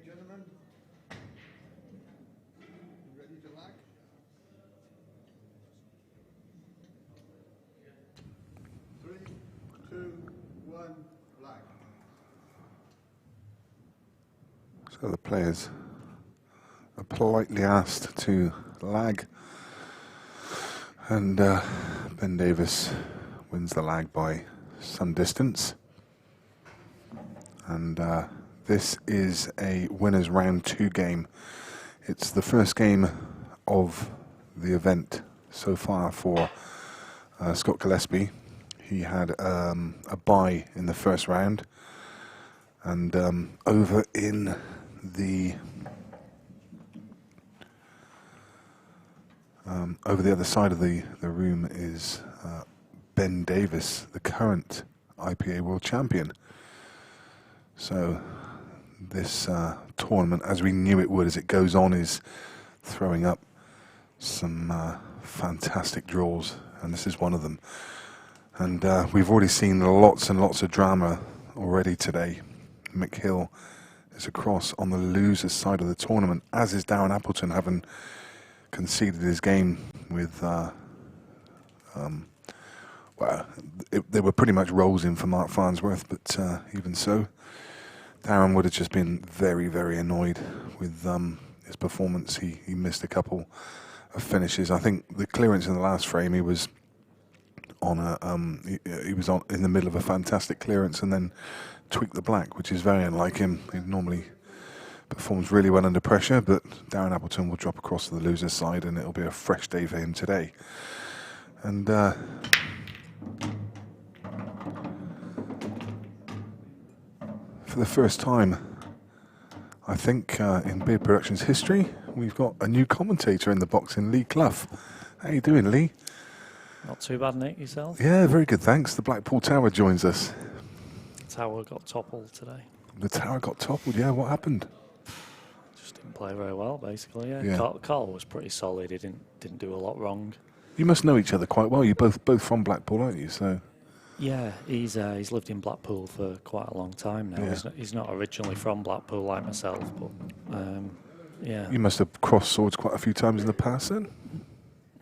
Gentlemen, ready to lag? 3, 2, 1, lag. So the players are politely asked to lag, and Ben Davies wins the lag by some distance. And this is a winners round 2 game. It's the first game of the event so far for Scott Gillespie. He had a bye in the first round, and over in the over the other side of the room is Ben Davies, the current IPA World Champion. So this tournament, as we knew it would as it goes on, is throwing up some fantastic draws, and this is one of them. And we've already seen lots and lots of drama already today. Mick Hill is across on the loser's side of the tournament, as is Darren Appleton, having conceded his game with well, they were pretty much rolls in for Mark Farnsworth, but even so, Darren would have just been very, very annoyed with his performance. He missed a couple of finishes. I think the clearance in the last frame, he was on a he was on in the middle of a fantastic clearance and then tweaked the black, which is very unlike him. He normally performs really well under pressure, but Darren Appleton will drop across to the loser's side, and it'll be a fresh day for him today. And for the first time, I think, in Beard Productions history, we've got a new commentator in the box in Lee Clough. How you doing, Lee? Not too bad, Nick. Yourself? Yeah, very good, thanks. The Blackpool Tower joins us. The tower got toppled today. The tower got toppled, yeah. What happened? Just didn't play very well, basically. Yeah. Yeah. Carl was pretty solid. He didn't do a lot wrong. You must know each other quite well. You're both from Blackpool, aren't you? So Yeah, he's lived in Blackpool for quite a long time now. Yeah. He's not originally from Blackpool like myself, but yeah. you must have crossed swords quite a few times in the past, then.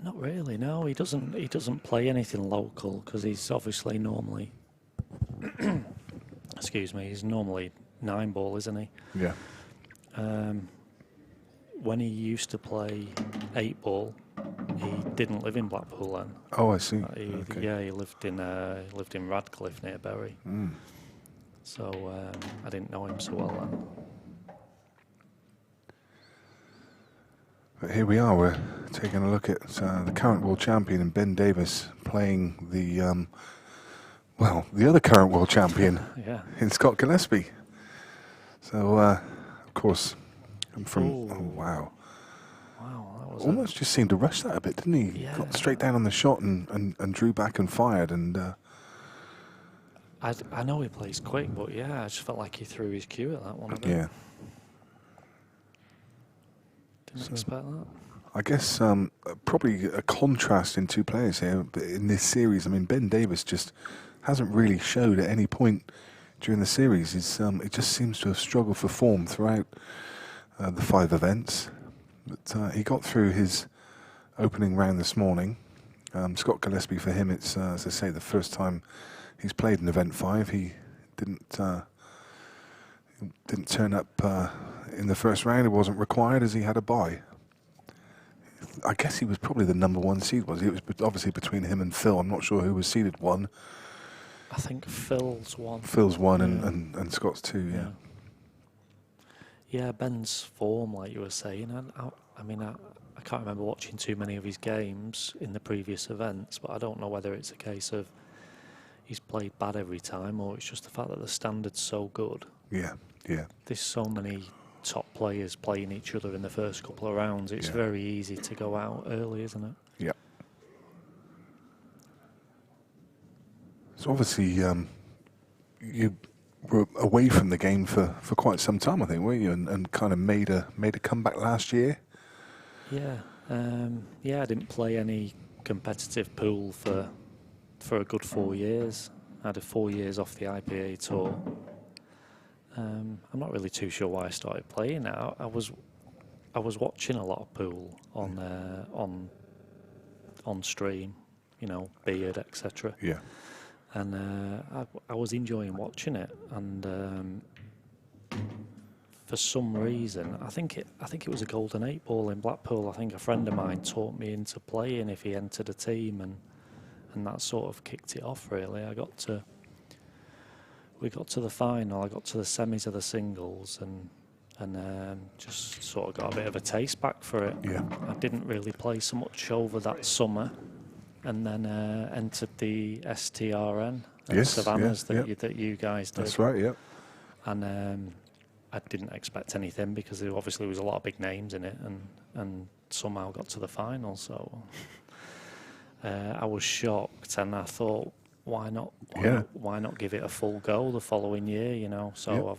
Not really. No, he doesn't play anything local because he's obviously normally. Excuse me. He's normally 9-ball, isn't he? Yeah. When he used to play 8-ball, he didn't live in Blackpool then. Oh, I see. Okay. Yeah, he lived in Radcliffe near Bury. Mm. So I didn't know him so well then. But here we are. We're taking a look at the current world champion and Ben Davies playing the the other current world champion Yeah. in Scott Gillespie. So of course, I'm from. Ooh. Oh wow! Wow, that was Almost just seemed to rush that a bit, didn't he? Yeah. Got straight down on the shot and drew back and fired and. I know he plays quick, but yeah, I just felt like he threw his cue at that one. Yeah. Didn't expect that. I guess probably a contrast in two players here but in this series. I mean, Ben Davies just hasn't really showed at any point during the series. It just seems to have struggled for form throughout the 5 events. But he got through his opening round this morning. Scott Gillespie, for him, it's, as I say, the first time he's played in Event 5. He didn't turn up in the first round. It wasn't required as he had a bye. I guess he was probably the number 1 seed, was he? It was obviously between him and Phil. I'm not sure who was seeded 1. I think Phil's 1. Phil's 1 Yeah. and Scott's 2, yeah. Yeah, Ben's form, like you were saying. I mean, I can't remember watching too many of his games in the previous events, but I don't know whether it's a case of he's played bad every time or it's just the fact that the standard's so good. Yeah, yeah. There's so many top players playing each other in the first couple of rounds. It's very easy to go out early, isn't it? Yeah. So obviously, you were away from the game for quite some time, I think, weren't you? And kind of made a comeback last year. Yeah, I didn't play any competitive pool for a good 4 years. I had 4 years off the IPA tour. I'm not really too sure why I started playing it. I was watching a lot of pool on stream, you know, Beard, etc. Yeah. And I was enjoying watching it, and for some reason, I think it was a golden 8 ball in Blackpool. I think a friend of mine taught me into playing if he entered a team, and that sort of kicked it off. Really, we got to the final. I got to the semis of the singles, and just sort of got a bit of a taste back for it. Yeah. I didn't really play so much over that summer, and then entered the STRN Savannahs that you guys did. That's right. Yeah. And I didn't expect anything because there obviously was a lot of big names in it, and somehow got to the final. So I was shocked, and I thought, why not give it a full go the following year? You know, so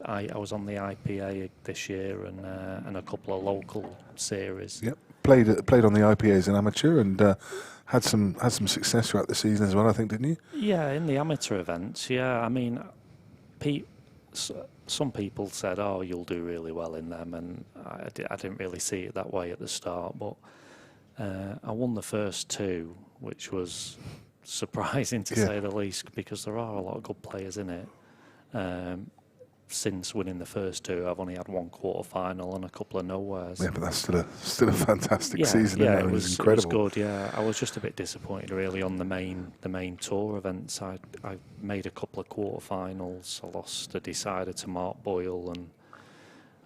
I was on the IPA this year and a couple of local series. Yep. Played on the IPA as an amateur and had some success throughout the season as well. I think, didn't you? Yeah, in the amateur events. Yeah, I mean, some people said, "Oh, you'll do really well in them," and I didn't really see it that way at the start. But I won the first 2, which was surprising to say the least, because there are a lot of good players in it. Since winning the first 2, I've only had 1 quarter-final and a couple of nowheres. Yeah, but that's still a fantastic season. Yeah, it was incredible. It was good. Yeah, I was just a bit disappointed really on the main tour events. I made a couple of quarter-finals. I lost a decider to Mark Boyle, and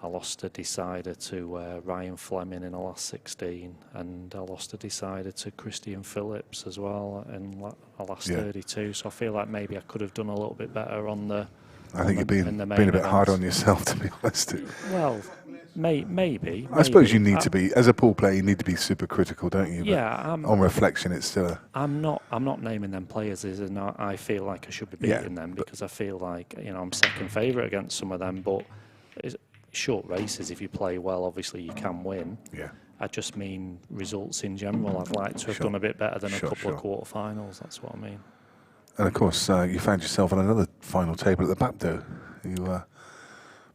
I lost a decider to Ryan Fleming in the last 16, and I lost a decider to Christian Phillips as well in the last 32. So I feel like maybe I could have done a little bit better on the. I think you're being a bit hard on yourself, to be honest. Well, maybe. I suppose you need to be, as a pool player, you need to be super critical, don't you? Yeah. On reflection, it's still. I'm not naming them players as I feel like I should be beating them, because I feel like, you know, I'm second favourite against some of them. But it's short races, if you play well, obviously you can win. Yeah. I just mean results in general. I'd like to have done a bit better than a couple of quarterfinals. That's what I mean. And of course, you found yourself on another final table at the Bapdo. You were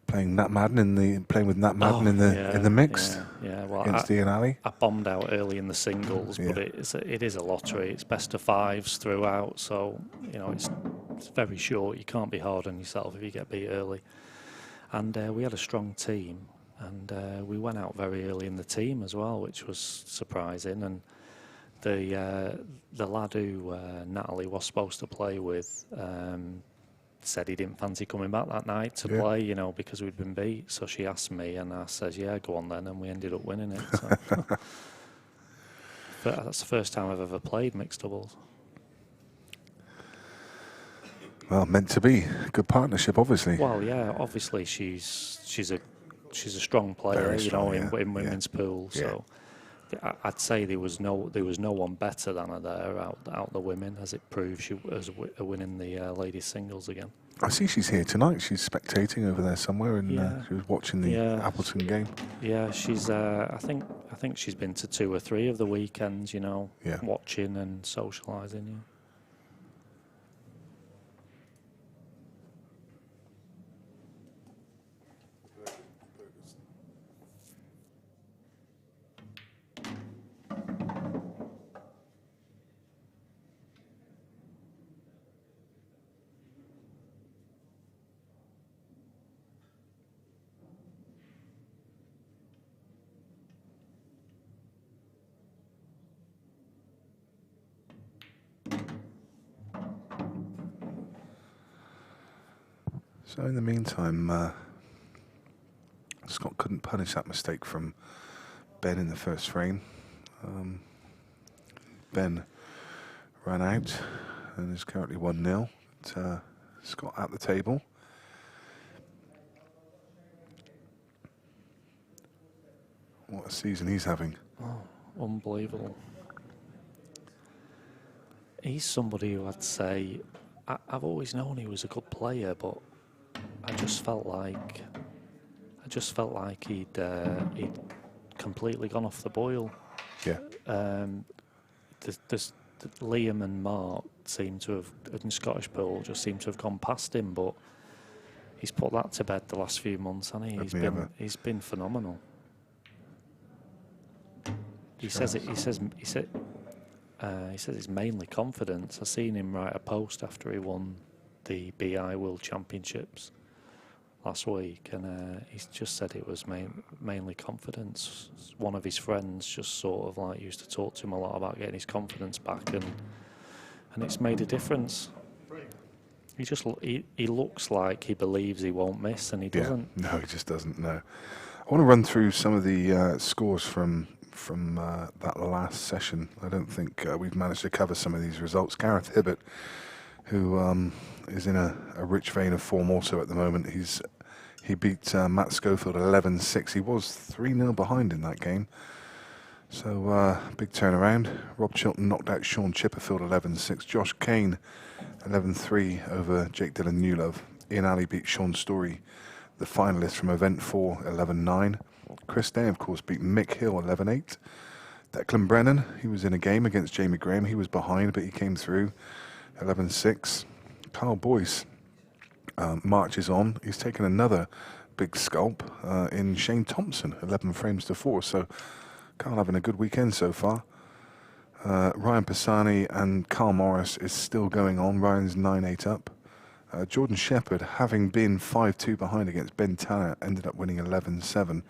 playing Nat Madden in the mixed. Well, against Ian Ali. I bombed out early in the singles, but it is a lottery. It's best of 5s throughout, so you know it's very short. You can't be hard on yourself if you get beat early. And we had a strong team, and we went out very early in the team as well, which was surprising. And the lad who Natalie was supposed to play with said he didn't fancy coming back that night to play, you know, because we'd been beat. So she asked me, and I said, "Yeah, go on then," and we ended up winning it. So. But that's the first time I've ever played mixed doubles. Well, meant to be. Good partnership, obviously. Well, yeah, obviously she's a strong player, Very strong, in women's pool. So I'd say there was no one better than her there out the women, as it proves she was winning the ladies singles again. I see she's here tonight. She's spectating over there somewhere, and she was watching the Appleton game. Yeah, she's. I think she's been to 2 or 3 of the weekends. You know, watching and socialising. Yeah. So in the meantime, Scott couldn't punish that mistake from Ben in the first frame. Ben ran out and is currently 1-0. Scott at the table. What a season he's having. Oh, unbelievable. He's somebody who I'd say, I've always known he was a good player, but I just felt like he'd completely gone off the boil. Yeah. Liam and Mark seem to have, in Scottish pool, just seem to have gone past him, but he's put that to bed the last few months, hasn't he? He's been phenomenal. He says it's mainly confidence. I seen him write a post after he won the BI World Championships last week, and he's just said it was mainly confidence. One of his friends just sort of like used to talk to him a lot about getting his confidence back, and it's made a difference. He looks like he believes he won't miss, and he doesn't. No, he just doesn't. No. I want to run through some of the scores from that last session. I don't think we've managed to cover some of these results. Gareth Hibbert, who is in a rich vein of form also at the moment. He beat Matt Schofield 11-6. He was 3-0 behind in that game. So big turnaround. Rob Chilton knocked out Sean Chipperfield 11-6. Josh Kane 11-3 over Jake Dillon Newlove. Ian Alley beat Sean Story, the finalist from Event 4, 11-9. Chris Day, of course, beat Mick Hill 11-8. Declan Brennan, he was in a game against Jamie Graham. He was behind, but he came through 11-6. Kyle Boyce marches on. He's taken another big scalp in Shane Thompson, 11 frames to 4. So Kyle having a good weekend so far. Ryan Pisani and Carl Morris is still going on. Ryan's 9-8 up. Jordan Shepherd, having been 5-2 behind against Ben Tanner, ended up winning 11-7.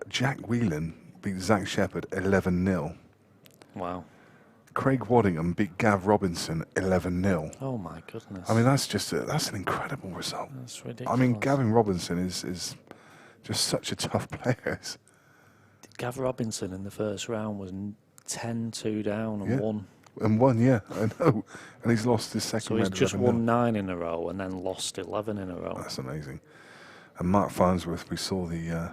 Jack Whelan beat Zach Shepherd 11-0. Wow. Craig Waddingham beat Gav Robinson 11-0. Oh my goodness. I mean, that's an incredible result. That's ridiculous. I mean, Gavin Robinson is just such a tough player. Gav Robinson in the first round was 10-2 down and won. And won, yeah, I know. And he's lost his second round. So he's just won 9 in a row and then lost 11 in a row. That's amazing. And Mark Farnsworth, we saw the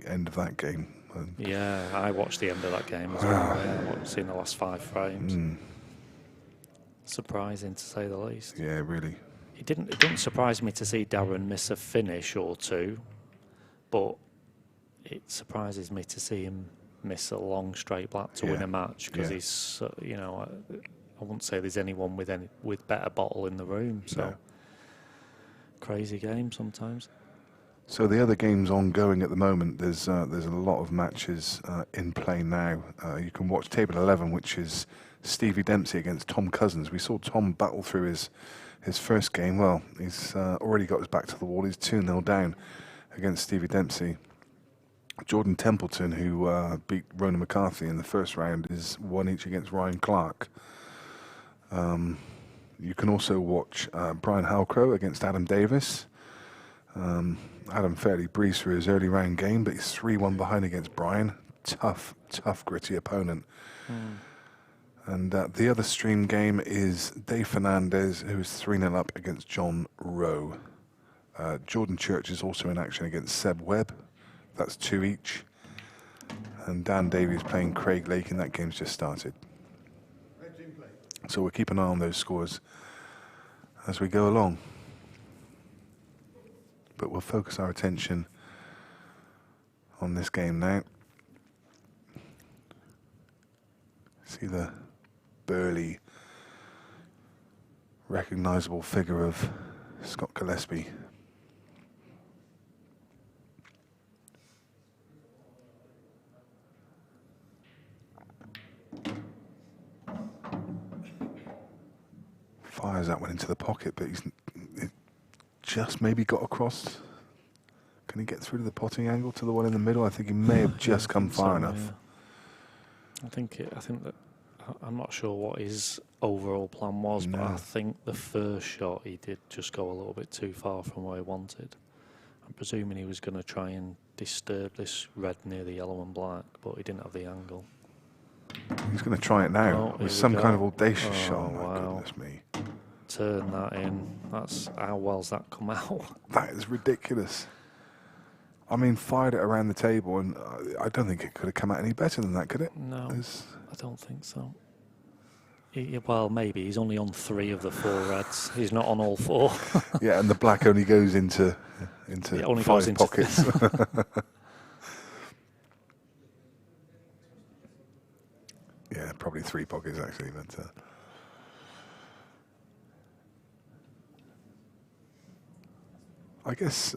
end of that game. Yeah, I watched the end of that game as well. I've seen the last 5 frames. Surprising to say the least. Yeah, really. It didn't surprise me to see Darren miss a finish or two, but it surprises me to see him miss a long straight black to win a match, because he's, I wouldn't say there's anyone with better bottle in the room. So crazy game sometimes. So the other games ongoing at the moment, there's a lot of matches in play now. You can watch Table 11, which is Stevie Dempsey against Tom Cousins. We saw Tom battle through his first game. Well, he's already got his back to the wall. He's 2-0 down against Stevie Dempsey. Jordan Templeton, who beat Ronan McCarthy in the first round, is 1 each against Ryan Clark. You can also watch Brian Halcrow against Adam Davis. Adam fairly breezed through his early round game, but he's 3-1 behind against Brian. Tough, gritty opponent. And the other stream game is Dave Fernandez, who is 3-0 up against John Rowe. Jordan Church is also in action against Seb Webb. That's 2 each. And Dan Davies playing Craig Lake, and that game's just started. So we'll keep an eye on those scores as we go along. But we'll focus our attention on this game now. See the burly, recognisable figure of Scott Gillespie. Fires that one into the pocket, but he's just maybe got across. Can he get through to the potting angle to the one in the middle? I think he may have just come far enough. Yeah. I think that I'm not sure what his overall plan was, but I think the first shot he did just go a little bit too far from where he wanted. I'm presuming he was going to try and disturb this red near the yellow and black, but he didn't have the angle. He's going to try it now with some kind of audacious shot. Oh my goodness me. Turn that in. That's how well's that come out? That is ridiculous. I mean, fired it around the table, and I don't think it could have come out any better than that, could it? No, I don't think so. Well, maybe. He's only on 3 of the 4 reds. He's not on all 4. Yeah, and the black only goes into only 5 goes into pockets. Yeah, probably 3 pockets actually, but I guess.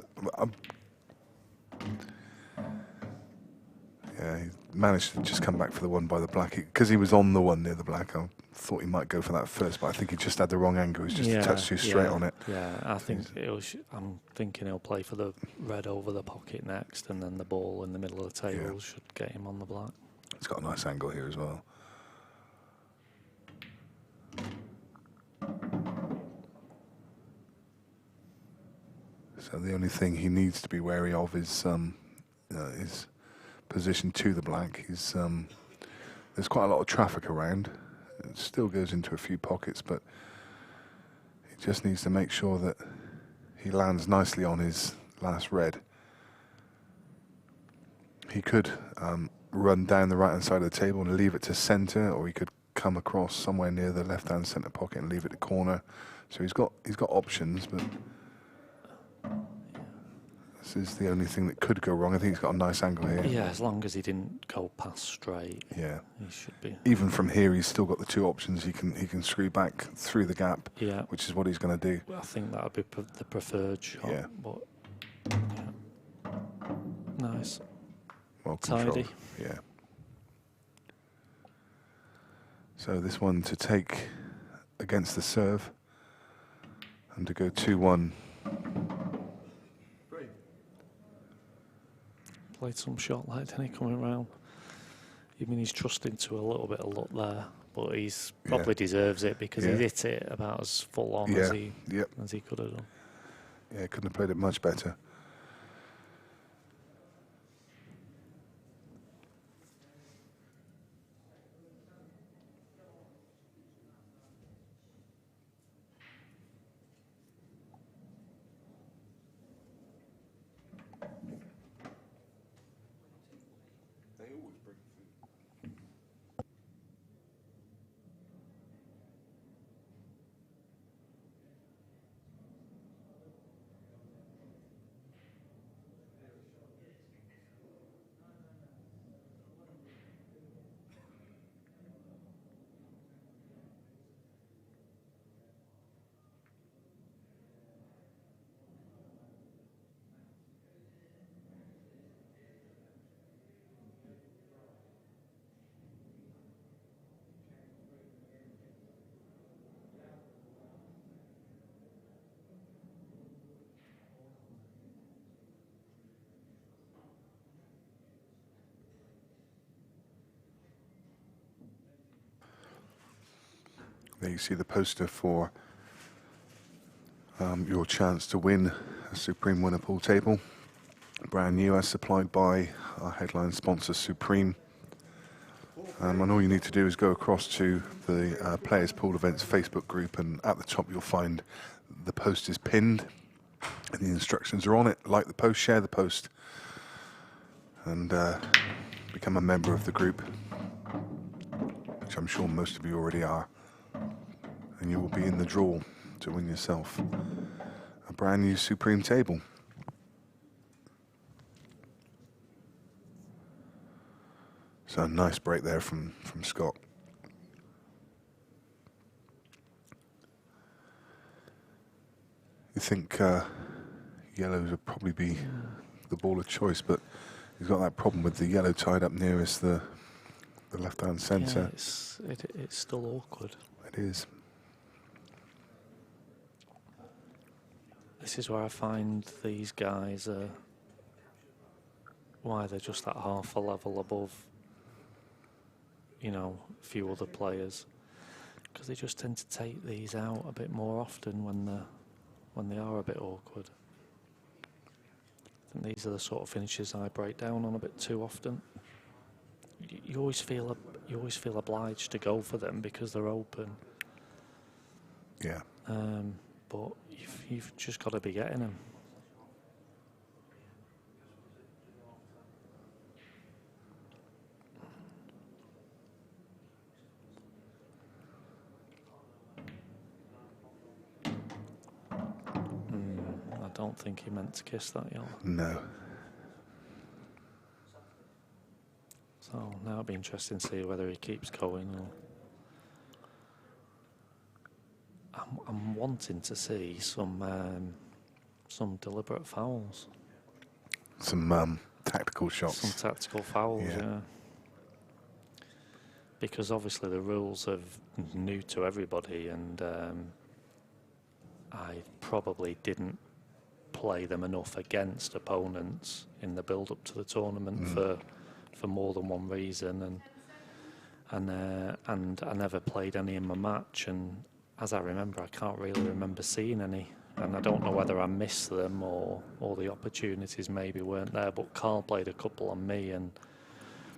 Yeah, he managed to just come back for the one by the black because he was on the one near the black. I thought he might go for that first, but I think he just had the wrong angle. He was just a touch too straight on it. Yeah, I think I'm thinking he'll play for the red over the pocket next, and then the ball in the middle of the table should get him on the black. It's got a nice angle here as well. So the only thing he needs to be wary of is his position to the black. There's quite a lot of traffic around. It still goes into a few pockets, but he just needs to make sure that he lands nicely on his last red. He could run down the right-hand side of the table and leave it to centre, or he could come across somewhere near the left-hand centre pocket and leave it to corner. So he's got options, but this is the only thing that could go wrong. I think he's got a nice angle here. Yeah, as long as he didn't go past straight. Yeah, he should be. Even from here, he's still got the two options. He can screw back through the gap. Yeah, which is what he's going to do. I think that would be the preferred shot. Yeah, but yeah, nice. Well controlled. Tidy. Yeah. So this one to take against the serve and to go 2-1. Played some shot light, didn't he, coming round? I mean, he's trusting to a little bit of luck there, but he's probably deserves it because he hit it about as full on as he could have done. Yeah, couldn't have played it much better. There you see the poster for your chance to win a Supreme Winner Pool table. Brand new, as supplied by our headline sponsor Supreme. And all you need to do is go across to the Players Pool Events Facebook group, and at the top you'll find the post is pinned and the instructions are on it. Like the post, share the post, and become a member of the group, which I'm sure most of you already are. And you will be in the draw to win yourself a brand new Supreme table. So a nice break there from Scott. You think yellows would probably be the ball of choice, but he's got that problem with the yellow tied up nearest the left-hand centre. Yeah, it's still awkward. It is. This is where I find these guys why they're just that half a level above, you know, a few other players, because they just tend to take these out a bit more often when they are a bit awkward. I think these are the sort of finishes I break down on a bit too often. You always feel obliged to go for them because they're open. Yeah. But you've just got to be getting them. I don't think he meant to kiss that yellow. No. So now it'll be interesting to see whether he keeps going or. I'm wanting to see some some deliberate fouls. Some tactical shots. Some tactical fouls, Yeah. yeah. Because obviously the rules are new to everybody, and I probably didn't play them enough against opponents in the build-up to the tournament for more than one reason, and I never played any in my match, and as I remember, I can't really remember seeing any, and I don't know whether I missed them or the opportunities maybe weren't there, but Carl played a couple on me, and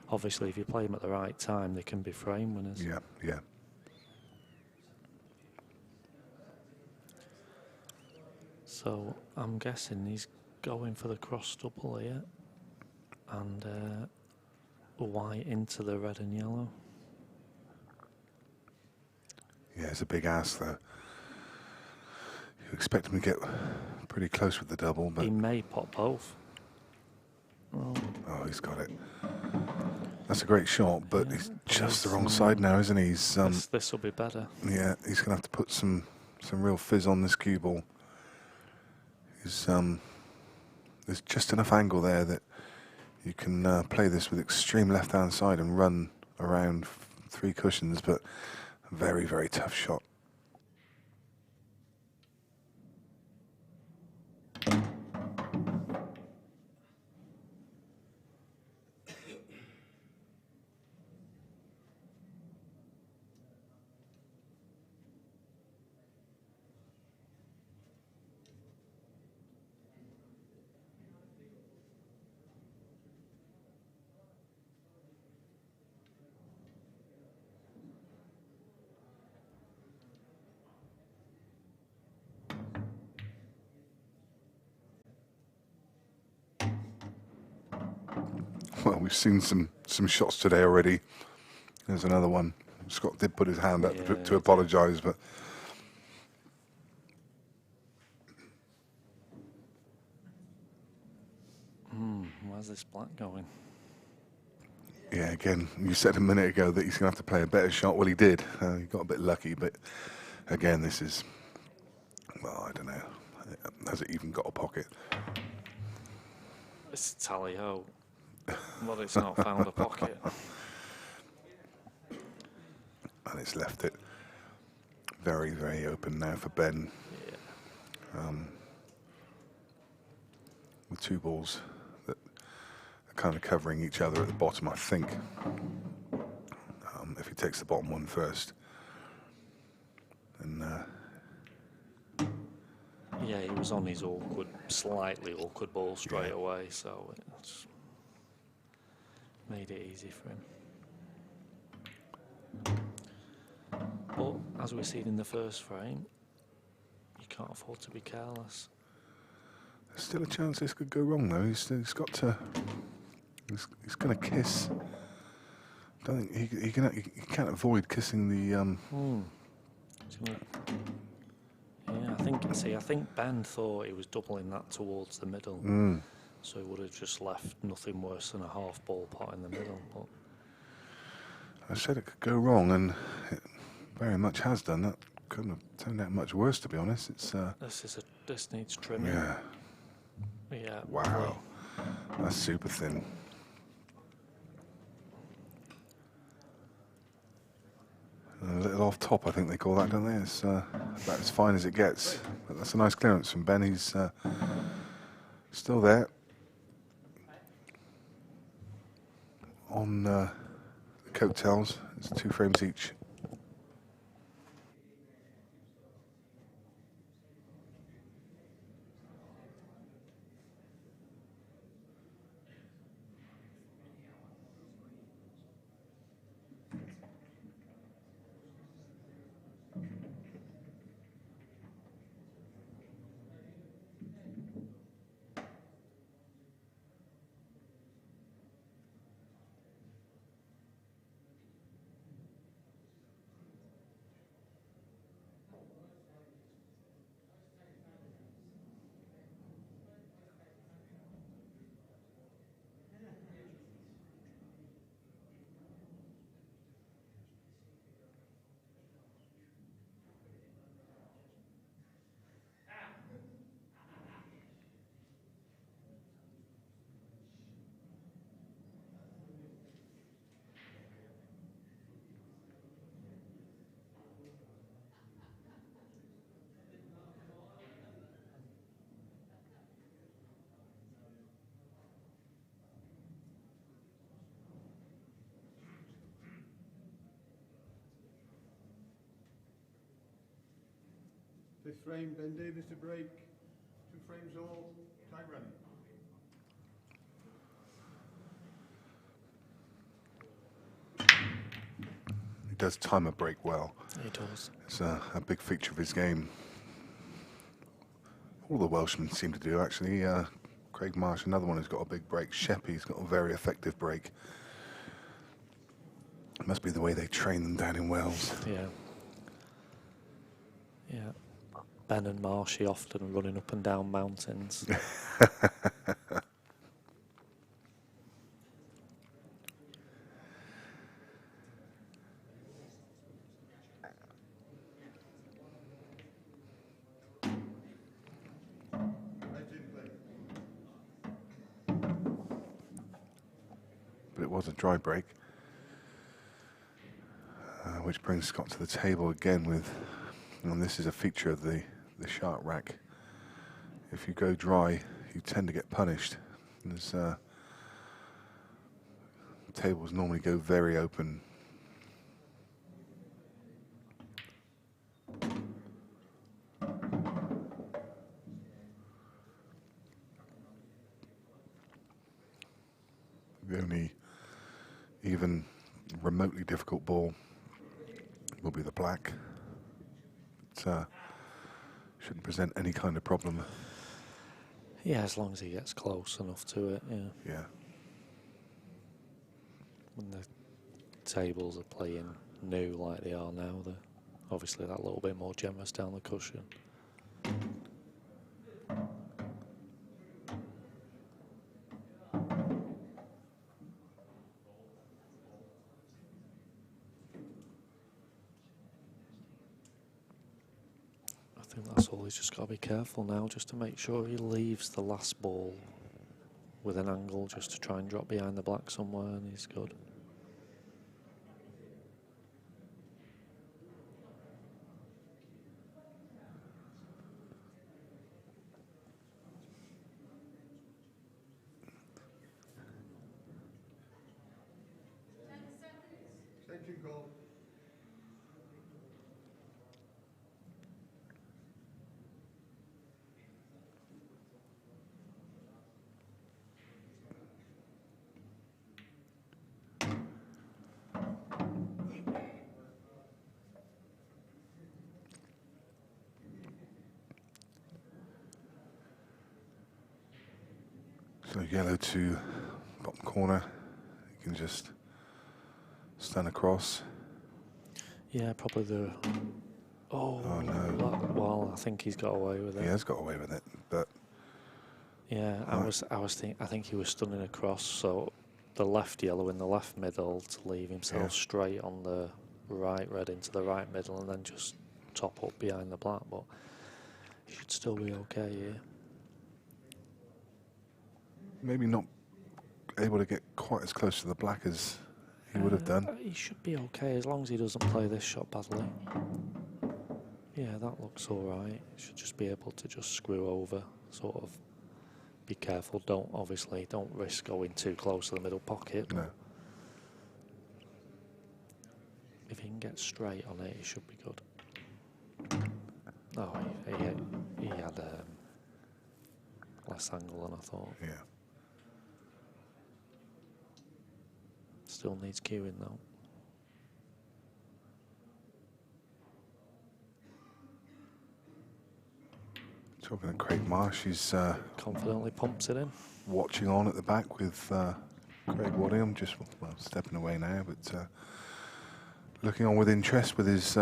obviously if you play them at the right time, they can be frame winners. Yeah, yeah. So I'm guessing he's going for the cross double here, and white into the red and yellow. Yeah, it's a big ass though. You expect him to get pretty close with the double, but He may pop both. Oh, he's got it. That's a great shot, but Yeah, he's but just the he's, wrong side now, isn't he? He's, this will be better. yeah, he's going to have to put some real fizz on this cue ball. There's just enough angle there that you can play this with extreme left-hand side and run around 3 cushions, but very, very tough shot. Well, we've seen some shots today already. There's another one. Scott did put his hand up Yeah, to apologise, but Where's this black going? yeah, again, you said a minute ago that he's going to have to play a better shot. Well, he did. He got a bit lucky, but again, this is, well, I don't know. Has it even got a pocket? It's tally-ho. Well, it's not found a pocket. And it's left it very, very open now for Ben. Yeah. With 2 balls that are kind of covering each other at the bottom, I think. If he takes the bottom one first. And Yeah, he was on his slightly awkward ball straight away, so it's made it easy for him. But as we've seen in the first frame, you can't afford to be careless. there's still a chance this could go wrong, though. He's got to. He's going to kiss. I don't think he can't avoid kissing the. Yeah, I think Ben thought he was doubling that towards the middle, so he would have just left nothing worse than a half ball pot in the middle. But I said it could go wrong, and it very much has done. That couldn't have turned out much worse, to be honest. It's this needs trimming. yeah. Yeah. Wow, that's super thin. A little off top, I think they call that, don't they? It's about as fine as it gets. But that's a nice clearance from Ben. He's still there. On the coattails, it's 2 frames each. Fifth frame, Ben Davies to break. 2 frames all, time running. He does time a break well. He does. It's a big feature of his game. All the Welshmen seem to do, actually. Craig Marsh, another one who's got a big break. Sheppy's got a very effective break. It must be the way they train them down in Wales. Yeah. Yeah. Ben and Marshy often running up and down mountains. But it was a dry break. Which brings Scott to the table again with, and this is a feature of the shark rack. If you go dry, you tend to get punished. There's, tables normally go very open. The only even remotely difficult ball will be the black. It shouldn't present any kind of problem. Yeah, as long as he gets close enough to it, yeah. Yeah. When the tables are playing new like they are now, they're obviously that little bit more generous down the cushion. I think that's all. He's just got to be careful now, just to make sure he leaves the last ball with an angle, just to try and drop behind the black somewhere, and he's good. Extension call. So yellow to bottom corner. You can just stand across. Yeah, probably the... Oh, no. Well, I think he's got away with it. He has got away with it, but Yeah, I think he was stunning across, so the left yellow in the left middle to leave himself straight on the right red into the right middle, and then just top up behind the black, but he should still be okay here. maybe not able to get quite as close to the black as he would have done. He should be okay as long as he doesn't play this shot badly. Yeah, that looks alright. Should just be able to just screw over, sort of. Be careful, don't risk going too close to the middle pocket. No. If he can get straight on it, he should be good. Oh, he had less angle than I thought. Yeah. Still needs cueing though. Talking to Craig Marsh, he's Confidently pumps it in. watching on at the back with Craig Wadingham, just stepping away now, but looking on with interest with his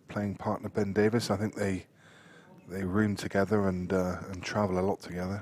playing partner Ben Davies. I think they room together and travel a lot together.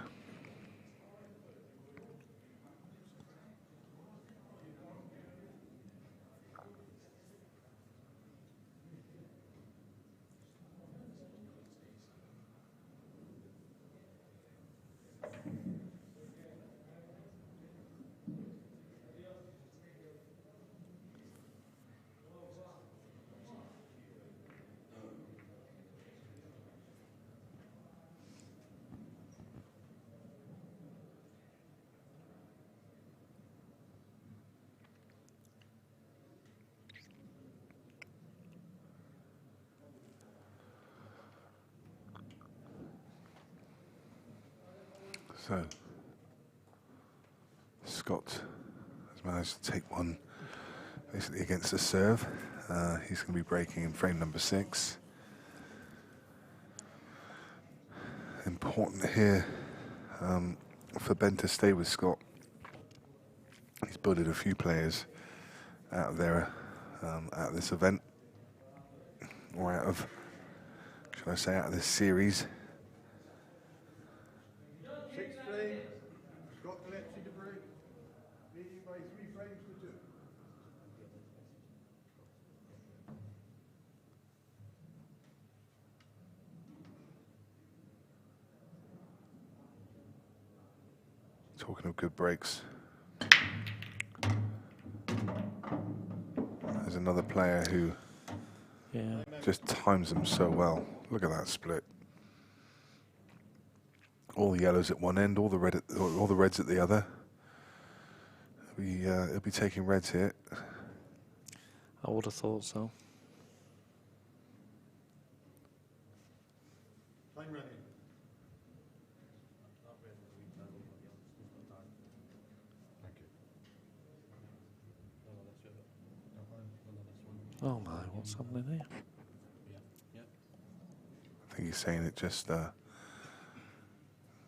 So Scott has managed to take one basically against the serve. He's going to be breaking in frame number 6. Important here for Ben to stay with Scott. He's bullied a few players out of there, out of this event, or out of, should I say, out of this series. 6th frame, Scott Gillespie to break, leading by 3 frames to 2. Talking of good breaks, there's another player who just times them so well. Look at that split. All the yellows at one end, all the reds at the other. He'll be taking reds here. I would have thought so. Time running. Oh my, what's happening here? I think he's saying it just the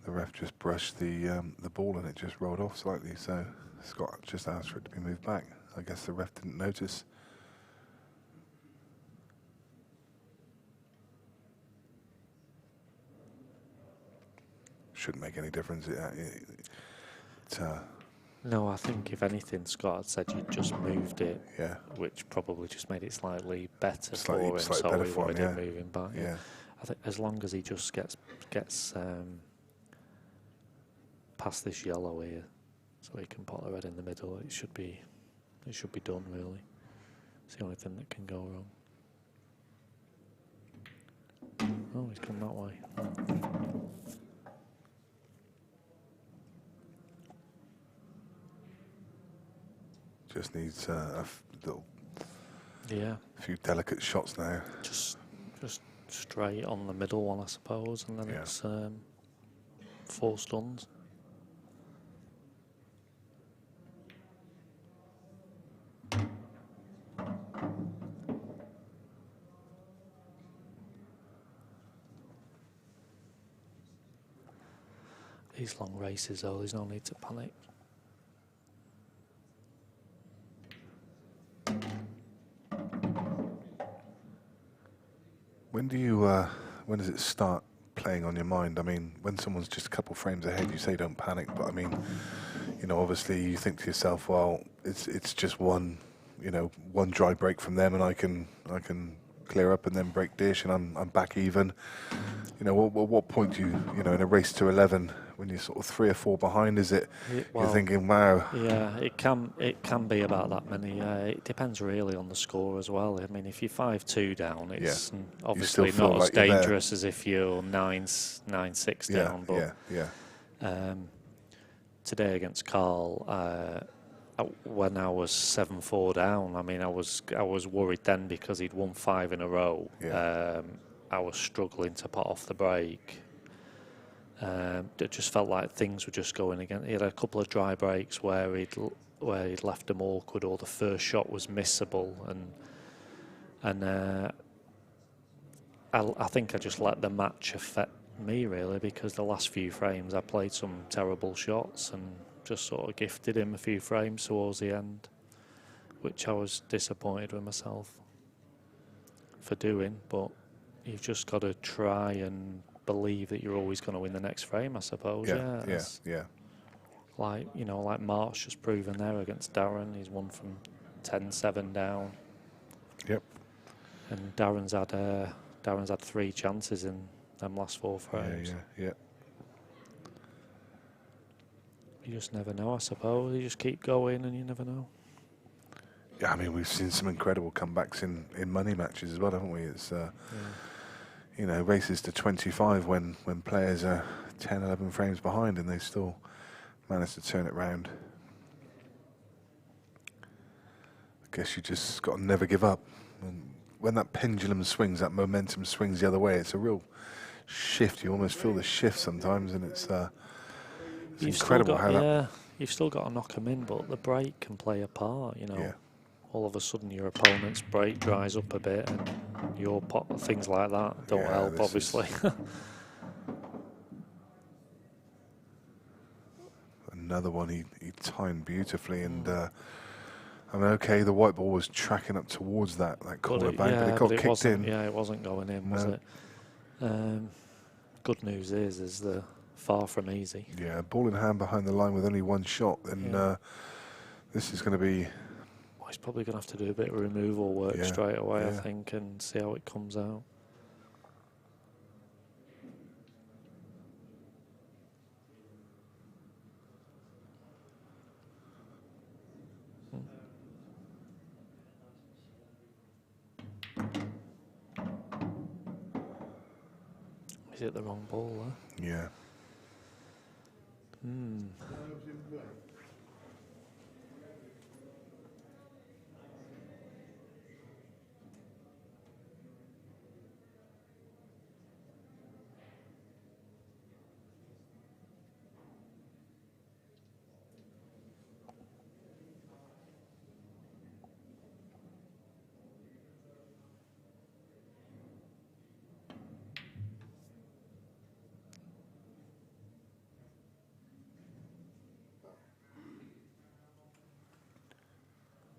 ref just brushed the ball and it just rolled off slightly, so Scott just asked for it to be moved back. I guess the ref didn't notice. Shouldn't make any difference. No, I think if anything, Scott had said you just moved it, Yeah, which probably just made it slightly better Slightly- for him, slightly so better he for him, wanted yeah. it moving back. yeah. I think as long as he just gets past this yellow here, so he can put the red in the middle, it should be done really. It's the only thing that can go wrong. Oh, he's come that way. Just needs Yeah, few delicate shots now. just straight on the middle one, I suppose, and then Yeah. it's 4 stuns. These long races, though, there's no need to panic. When does it start playing on your mind? I mean, when someone's just a couple frames ahead, you say don't panic, but I mean, obviously you think to yourself, well, it's just one dry break from them, and I can clear up and then break dish, and I'm back even. What point do you in a race to 11 when you're sort of 3 or 4 behind? Is it you're thinking, wow? Yeah, it can be about that many. It depends really on the score as well. I mean, if you're 5-2 down, it's obviously feel not like as you're there. dangerous as if you're 9-6 down. But today against Carl, when I was 7-4 down, I mean, I was worried then because he'd won 5 in a row. Yeah. I was struggling to put off the break. It just felt like things were just going again. He had a couple of dry breaks where he'd left them awkward, or the first shot was missable, and I think I just let the match affect me really, because the last few frames I played some terrible shots and just sort of gifted him a few frames towards the end, which I was disappointed with myself for doing. But you've just got to try and believe that you're always going to win the next frame, I suppose. Yeah. Like Mark's just proven there against Darren. He's won from 10-7 down. Yep. And Darren's had 3 chances in them last 4 frames. Yeah. You just never know, I suppose. You just keep going and you never know. Yeah, I mean, we've seen some incredible comebacks in money matches as well, haven't we? It's races to 25 when players are 10, 11 frames behind and they still manage to turn it round. I guess you just got to never give up. And when that pendulum swings, that momentum swings the other way, it's a real shift. You almost feel the shift sometimes, and it's It's incredible how that. Yeah, you've still got to knock them in, but the break can play a part. You know, Yeah. all of a sudden your opponent's break dries up a bit, and your pot, things like that don't Yeah, help, this obviously. Another one he timed beautifully, and I mean, okay, the white ball was tracking up towards that corner bag, but it got kicked wasn't, in. Yeah, it wasn't going in, was No. it? Good news is they're far from easy. Yeah, ball in hand behind the line with only one shot, and this is going to be. Well, he's probably going to have to do a bit of removal work Yeah, straight away, I yeah. think, and see how it comes out. Is it the wrong ball there? Yeah.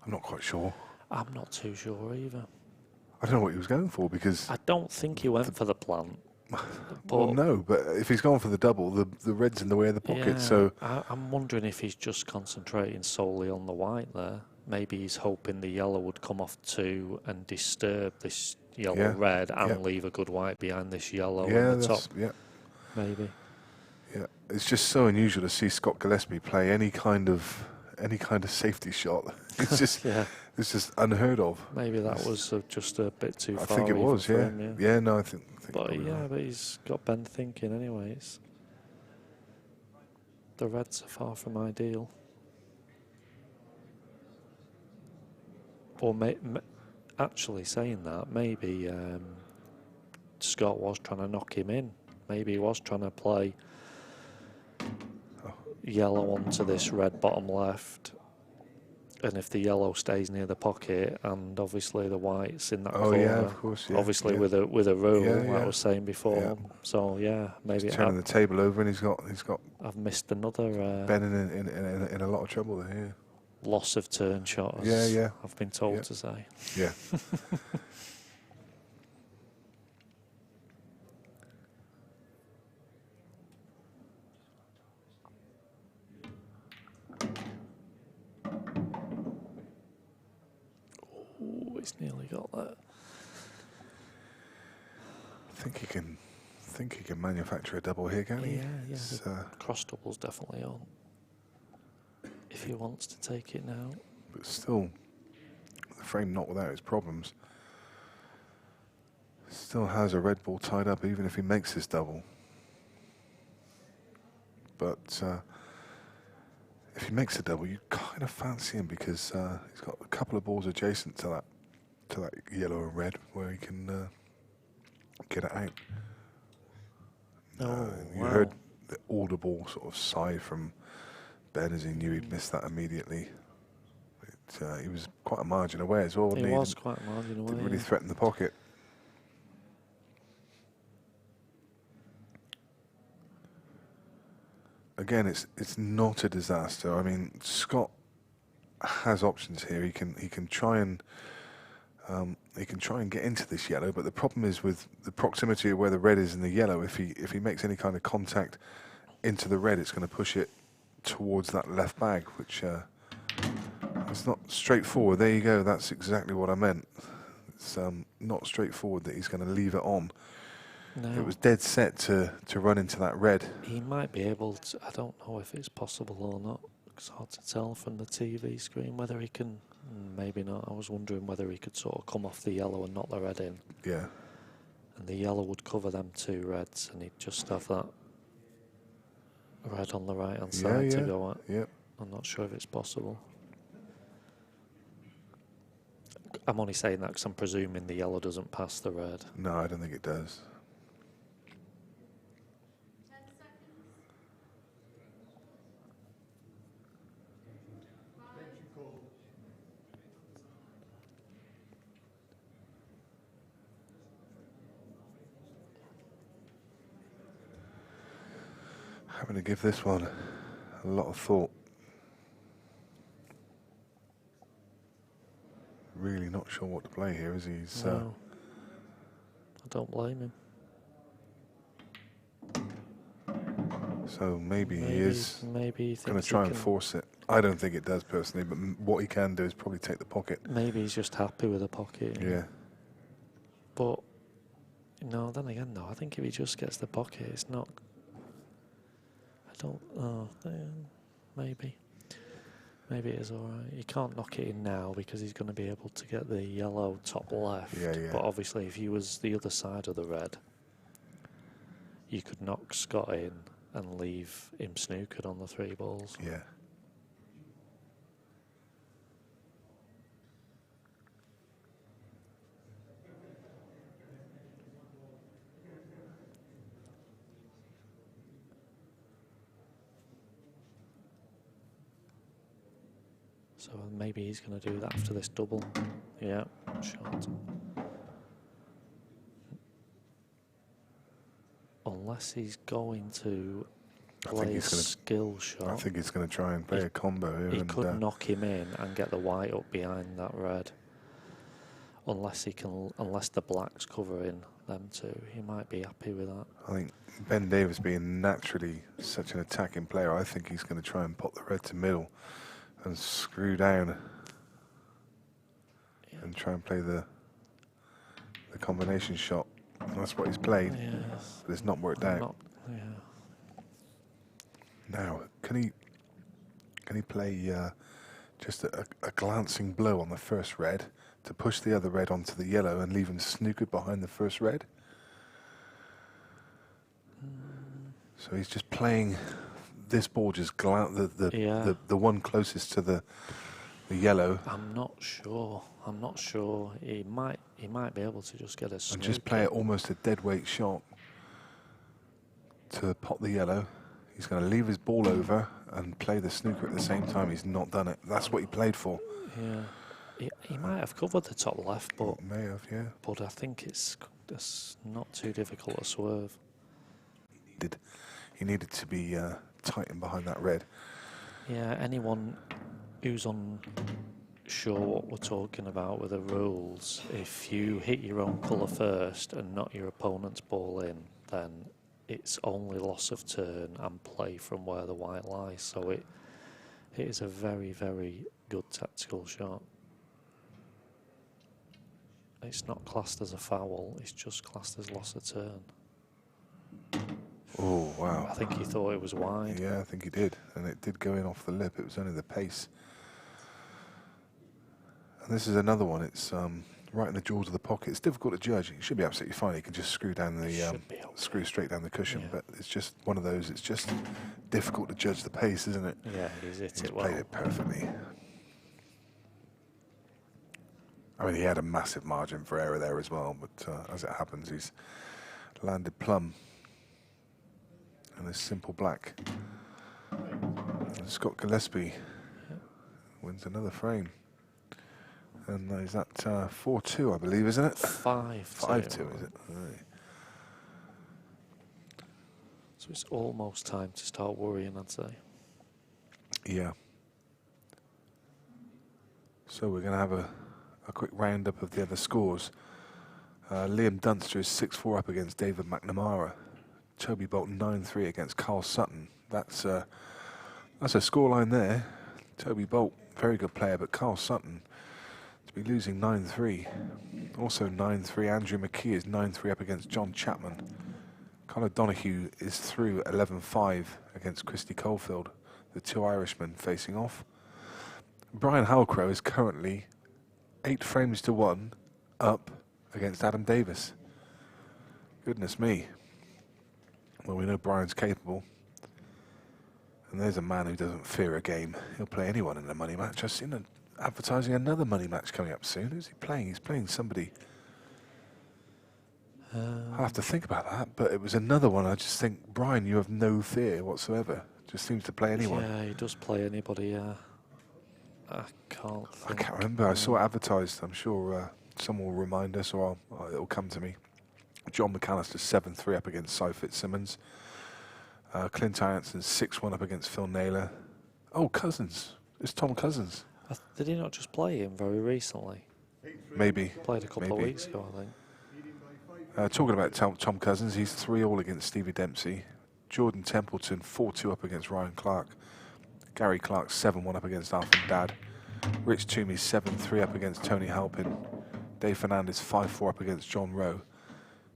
I'm not quite sure. I'm not too sure either. I don't know what he was going for because. I don't think he went for the plant. Well, no, but if he's gone for the double, the red's in the way of the pocket. Yeah, So I'm wondering if he's just concentrating solely on the white there. Maybe he's hoping the yellow would come off too and disturb this yellow red and leave a good white behind this yellow in the top. Yeah. Maybe. Yeah, it's just so unusual to see Scott Gillespie play any kind of safety shot. It's just it's just unheard of. Maybe that was just a bit too far. I think it was. for Yeah. him, Yeah. No, I think. But but he's got Ben thinking anyways. The reds are far from ideal. Or actually saying that, maybe Scott was trying to knock him in. Maybe he was trying to play yellow onto this red bottom left. And if the yellow stays near the pocket, and obviously the white's in that corner, of course, obviously with a rule, like I was saying before. Yeah. So maybe he's turning the table over, and he's got. I've missed another Ben in a lot of trouble there. loss of turn shot. I've been told to say. Yeah. Ooh, he's nearly got that. I think he can manufacture a double here, can he? Yeah. Cross double's definitely on. If he wants to take it now. But still, the frame not without its problems. Still has a red ball tied up even if he makes this double. But if he makes a double, you kind of fancy him because he's got a couple of balls adjacent to that yellow and red where he can get it out. You heard the audible sort of sigh from Ben as he knew he'd missed that immediately. He was quite a margin away as well, wasn't he? He was quite a margin away. Didn't really threaten the pocket. Again, it's not a disaster. I mean, Scott has options here. He can try and get into this yellow, but the problem is with the proximity of where the red is and the yellow. If he makes any kind of contact into the red, it's going to push it towards that left bag, which it's not straightforward. There you go. That's exactly what I meant. It's not straightforward that he's going to leave it on. No. It was dead set to run into that red. He might be able to. I don't know if it's possible or not. It's hard to tell from the TV screen whether he can. Maybe not. I was wondering whether he could sort of come off the yellow and knock the red in. Yeah. And the yellow would cover them two reds, and he'd just have that red on the right hand side to go at. Yeah. I'm not sure if it's possible. I'm only saying that because I'm presuming the yellow doesn't pass the red. No, I don't think it does. Having to give this one a lot of thought. Really not sure what to play here, is he? No, I don't blame him. So maybe he is maybe going to try and force it. I don't think it does personally, but what he can do is probably take the pocket. Maybe he's just happy with the pocket. Yeah. But no, then again, no. I think if he just gets the pocket, it's not. I don't. Oh, maybe. Maybe it is all right. You can't knock it in now because he's going to be able to get the yellow top left. Yeah, yeah. But obviously, if he was the other side of the red, you could knock Scott in and leave him snookered on the 3 balls. Yeah. So maybe he's going to do that after this double. Yeah, shot. Unless he's going to play a skill shot. I think he's going to try and play a combo here. He could knock him in and get the white up behind that red. Unless he can, unless the black's covering them two, he might be happy with that. I think Ben Davies, being naturally such an attacking player, I think he's going to try and pop the red to middle and screw down and try and play the combination shot. And that's what he's played, but it's not worked out. Now, can he play just a glancing blow on the first red to push the other red onto the yellow and leave him snookered behind the first red? So he's just playing this ball, just the one closest to the yellow. I'm not sure. He might be able to just get a snooker. And just play it almost a dead weight shot to pop the yellow. He's going to leave his ball over and play the snooker at the same time. He's not done it. That's what he played for. Yeah. He might have covered the top left, but may have, yeah. But I think it's not too difficult to swerve. He needed to be tight and behind that red. Yeah, anyone who's unsure what we're talking about with the rules, if you hit your own colour first and not your opponent's ball in, then it's only loss of turn and play from where the white lies. So it is a very, very good tactical shot. It's not classed as a foul, it's just classed as loss of turn. Oh, wow. I think he thought it was wide. Yeah, I think he did. And it did go in off the lip. It was only the pace. And this is another one. It's right in the jaws of the pocket. It's difficult to judge. It should be absolutely fine. He can just screw down the screw straight down the cushion. But it's just one of those. It's just difficult to judge the pace, isn't it? Yeah, he's played it perfectly. I mean, he had a massive margin for error there as well. But as it happens, he's landed plumb. And this simple black. And Scott Gillespie wins another frame. And is that 4-2, I believe, isn't it? 5-2. 5-2, is it? Right. So it's almost time to start worrying, I'd say. Yeah. So we're going to have a quick roundup of the other scores. Liam Dunster is 6-4 up against David McNamara. Toby Bolt 9-3 against Carl Sutton. That's a scoreline there. Toby Bolt, very good player, but Carl Sutton to be losing 9-3. Also 9-3. Andrew McKee is 9-3 up against John Chapman. Conor Donahue is through 11-5 against Christy Colefield. The two Irishmen facing off. Brian Halcrow is currently 8 frames to 1 up against Adam Davis. Goodness me. Well, we know Brian's capable. And there's a man who doesn't fear a game. He'll play anyone in a money match. I've seen advertising another money match coming up soon. Who's he playing? He's playing somebody. I'll have to think about that. But it was another one. I just think, Brian, you have no fear whatsoever. Just seems to play anyone. Yeah, he does play anybody. I can't remember. I saw it advertised. I'm sure someone will remind us, or it'll come to me. John McAllister 7-3 up against Cy Fitzsimmons. Clint Hansen 6-1 up against Phil Naylor. Oh, Cousins. It's Tom Cousins. Did he not just play him very recently? Maybe. Played a couple of maybe. weeks ago, I think. Talking about Tom Cousins, he's 3-all against Stevie Dempsey. Jordan Templeton 4-2 up against Ryan Clark. Gary Clark 7-1 up against Arthur Dad. Rich Toomey 7-3 up against Tony Halpin. Dave Fernandez 5-4 up against John Rowe.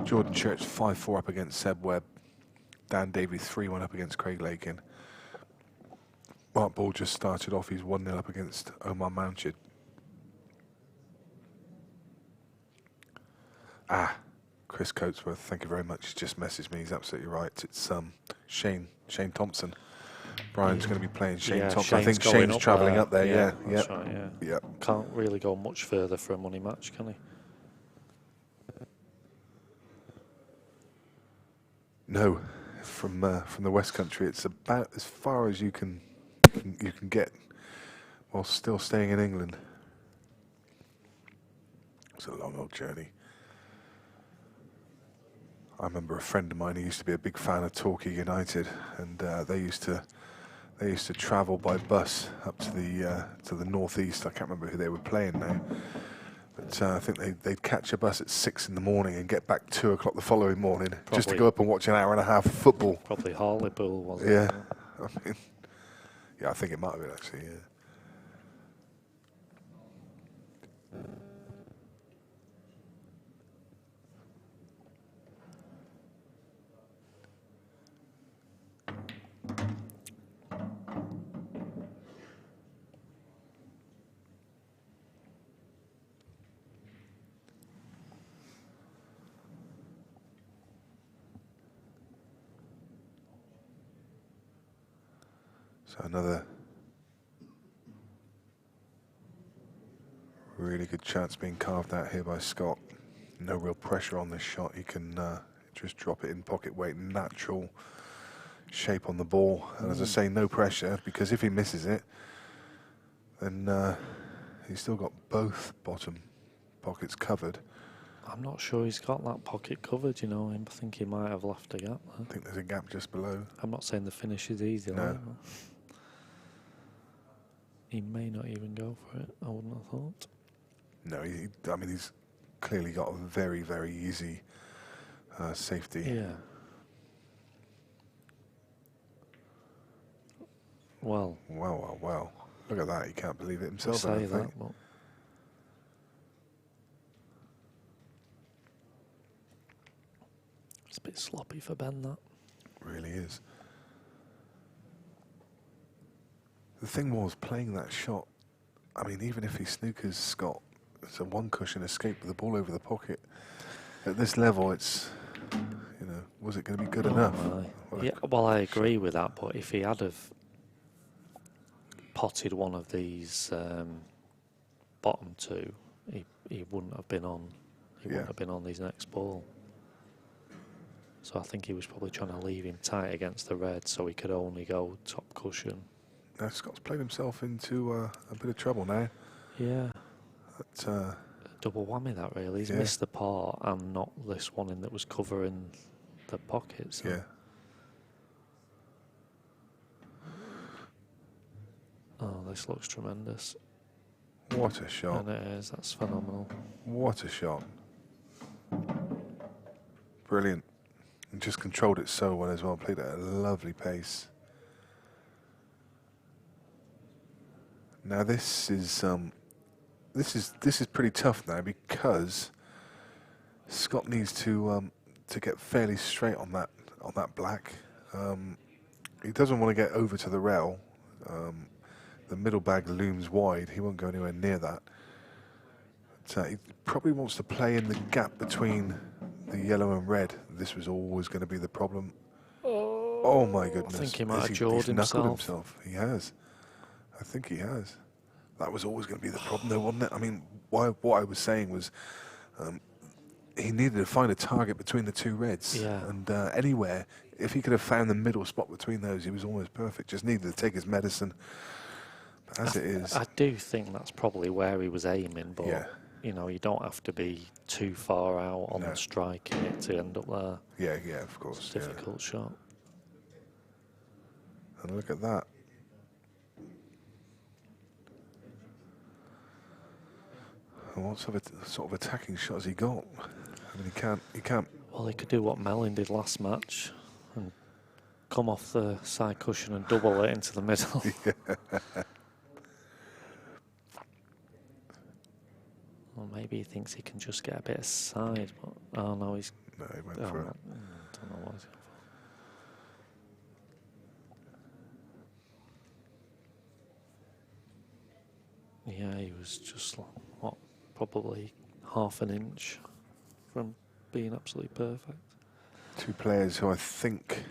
Jordan Church 5-4 up against Seb Webb. Dan Davies 3-1 up against Craig Lakin. Mark Ball just started off, he's 1-0 up against Omar Mounchid. Chris Coatsworth, thank you very much. He just messaged me, he's absolutely right. It's Shane Thompson. Brian's going to be playing Shane Thompson. Shane's I think Shane's travelling up there, yeah. That's right, yeah. Can't really go much further for a money match, can he? No, from the West Country, it's about as far as you can get while still staying in England. It's a long old journey. I remember a friend of mine who used to be a big fan of Torquay United, and they used to travel by bus up to the northeast. I can't remember who they were playing now, but I think they'd catch a bus at 6 in the morning and get back 2 o'clock the following morning, probably, just to go up and watch an hour and a half of football. Probably Hartlepool, wasn't it? Yeah, I mean, yeah, I think it might have been actually. Yeah. So another really good chance being carved out here by Scott. No real pressure on this shot. He can just drop it in pocket weight, natural shape on the ball. And as I say, no pressure, because if he misses it, then he's still got both bottom pockets covered. I'm not sure he's got that pocket covered, you know. I think he might have left a gap there. I think there's a gap just below. I'm not saying the finish is easy. No. Like, he may not even go for it, I wouldn't have thought. No, I mean, he's clearly got a very, very easy safety. Yeah. Well. Well. Look at that, he can't believe it himself, I say don't think. that, but it's a bit sloppy for Ben, that. Really is. The thing was, playing that shot, I mean, even if he snookers Scott, it's a one cushion escape with the ball over the pocket. At this level, it's, you know, was it going to be good enough? Yeah, well, I agree with that, but if he had have potted one of these bottom two, he wouldn't have been on. He wouldn't have been on his next ball. So I think he was probably trying to leave him tight against the red, so he could only go top cushion. Now Scott's played himself into a bit of trouble now. Yeah. But, double whammy that really. He's missed the par and not this one in that was covering the pockets. So. Yeah. Oh, this looks tremendous. What a shot. And it is, that's phenomenal. What a shot. Brilliant. And just controlled it so well as well. Played at a lovely pace. Now this is pretty tough now, because Scott needs to get fairly straight on that black. He doesn't want to get over to the rail. The middle bag looms wide. He won't go anywhere near that. But, he probably wants to play in the gap between the yellow and red. This was always going to be the problem. Oh my goodness! I think he might have he's jawed knuckled himself. He has. I think he has. That was always going to be the problem, though, wasn't it? I mean, what I was saying was he needed to find a target between the two reds. Yeah. And anywhere, if he could have found the middle spot between those, he was almost perfect. Just needed to take his medicine. But as it is, I do think that's probably where he was aiming, but you know, you don't have to be too far out on striking it to end up there. Yeah, of course. It's a difficult shot. And look at that. And what sort of attacking shot has he got? I mean, he can't. Well, he could do what Mellin did last match and come off the side cushion and double it into the middle. Well, maybe he thinks he can just get a bit of side, but oh no, he's. No, he went oh, for it. I don't know what he's going for. Yeah, he was just like, what, probably half an inch from being absolutely perfect. Two players who I think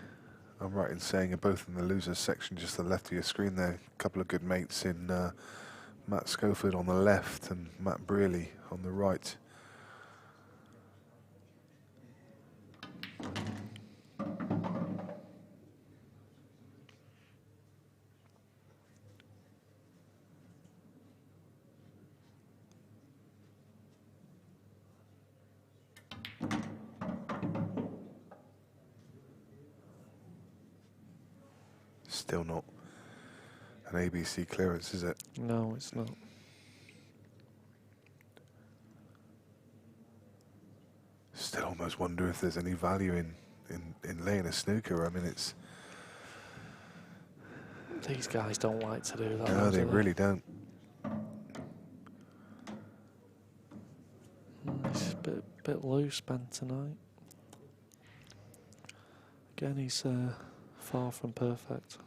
I'm right in saying are both in the losers section, just to the left of your screen there. A couple of good mates in Matt Schofield on the left and Matt Brearley on the right. Still not an ABC clearance, is it? No, it's not. Still almost wonder if there's any value in laying a snooker. I mean, it's... These guys don't like to do that. No, they do really don't. It's a bit loose, Ben, tonight. Again, he's far from perfect.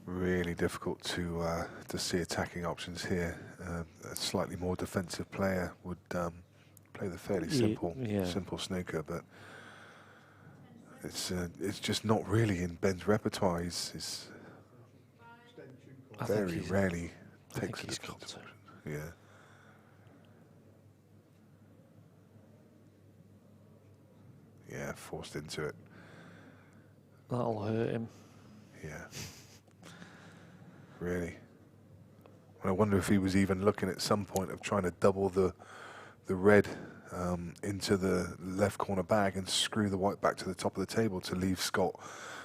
Really difficult to see attacking options here. A slightly more defensive player would play the fairly simple snooker, but it's just not really in Ben's repertoire. He's very rarely takes a defensive option. Yeah. Yeah, forced into it. That'll hurt him. Yeah. Really. I wonder if he was even looking at some point of trying to double the red into the left corner bag and screw the white back to the top of the table to leave Scott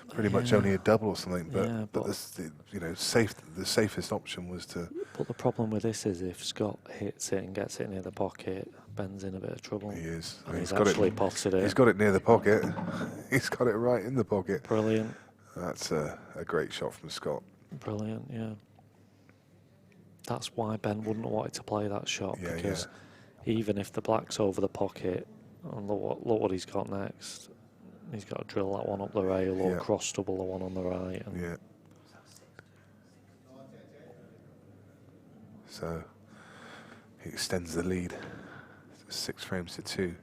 pretty much only a double or something. But the safest option was to. But the problem with this is if Scott hits it and gets it near the pocket, Ben's in a bit of trouble. He is. And he's actually potted it. He's got it near the pocket. He's got it right in the pocket. Brilliant. That's a great shot from Scott. Brilliant, yeah. That's why Ben wouldn't have wanted to play that shot, because even if the black's over the pocket, and look what he's got next. He's got to drill that one up the rail or cross double the one on the right. And so he extends the lead 6 frames to 2.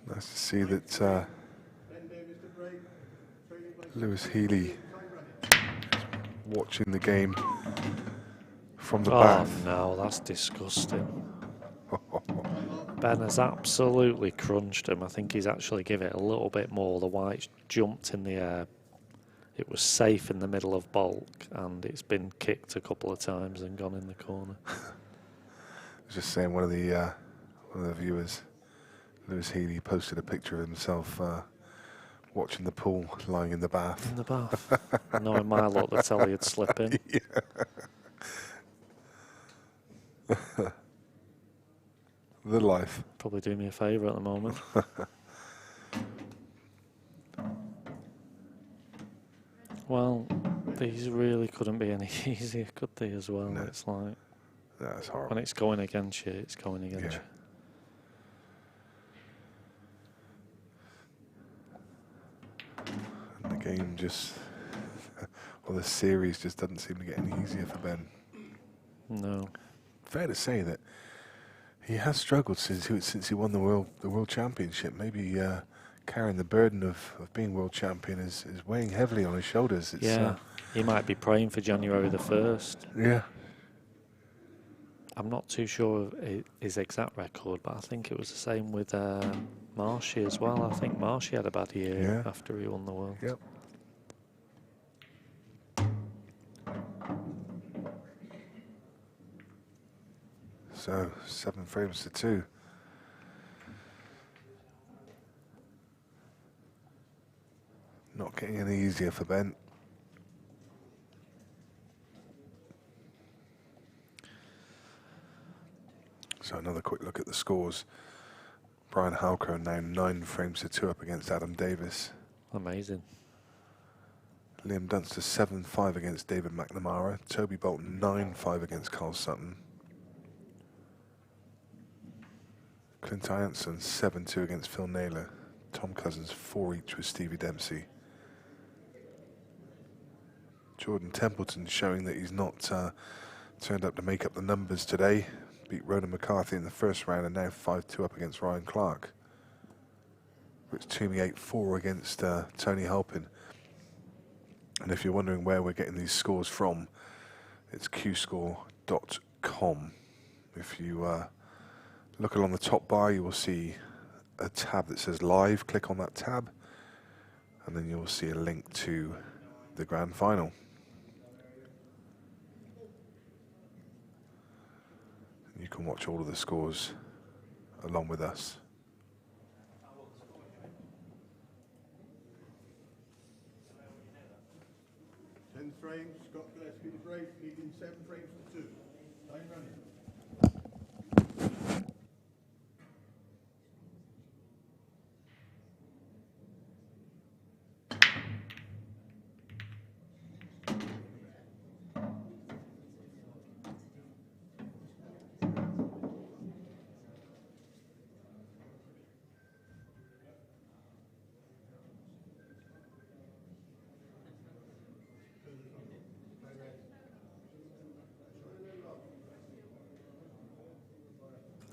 Nice to see that Lewis Healy watching the game from the back. Oh no, that's disgusting. Ben has absolutely crunched him. I think he's actually given it a little bit more. The white's jumped in the air. It was safe in the middle of bulk, and it's been kicked a couple of times and gone in the corner. I was just saying, one of the viewers, Lewis Healy posted a picture of himself watching the pool, lying in the bath. In the bath. Knowing my luck, the telly would slip in. The life. Probably do me a favour at the moment. Well, these really couldn't be any easier, could they, as well? No. It's like, That's horrible. when it's going against you, it's going against you. And the game just, well, the series just doesn't seem to get any easier for Ben. No. Fair to say that he has struggled since he won the world championship. Maybe carrying the burden of being world champion is weighing heavily on his shoulders. It's, Yeah, he might be praying for January the 1st. Yeah. I'm not too sure of his exact record, but I think it was the same with Marshy as well. I think Marshy had a bad year after he won the world. Yep. So 7 frames to 2. Not getting any easier for Ben. So another quick look at the scores. Brian Halker now 9 frames to 2 up against Adam Davies. Amazing. Liam Dunster 7-5 against David McNamara. Toby Bolton 9-5 against Carl Sutton. Clint Ianson 7-2 against Phil Naylor. Tom Cousins 4 each with Stevie Dempsey. Jordan Templeton showing that he's not turned up to make up the numbers today. Beat Ronan McCarthy in the first round and now 5-2 up against Ryan Clark. Rich Toomey 8-4 against Tony Halpin. And if you're wondering where we're getting these scores from, it's qscore.com. If you look along the top bar, you will see a tab that says live. Click on that tab and then you'll see a link to the grand final. You can watch all of the scores along with us. 10 frames, Scott Gillespie to break, leading 7 frames to 2. Time running.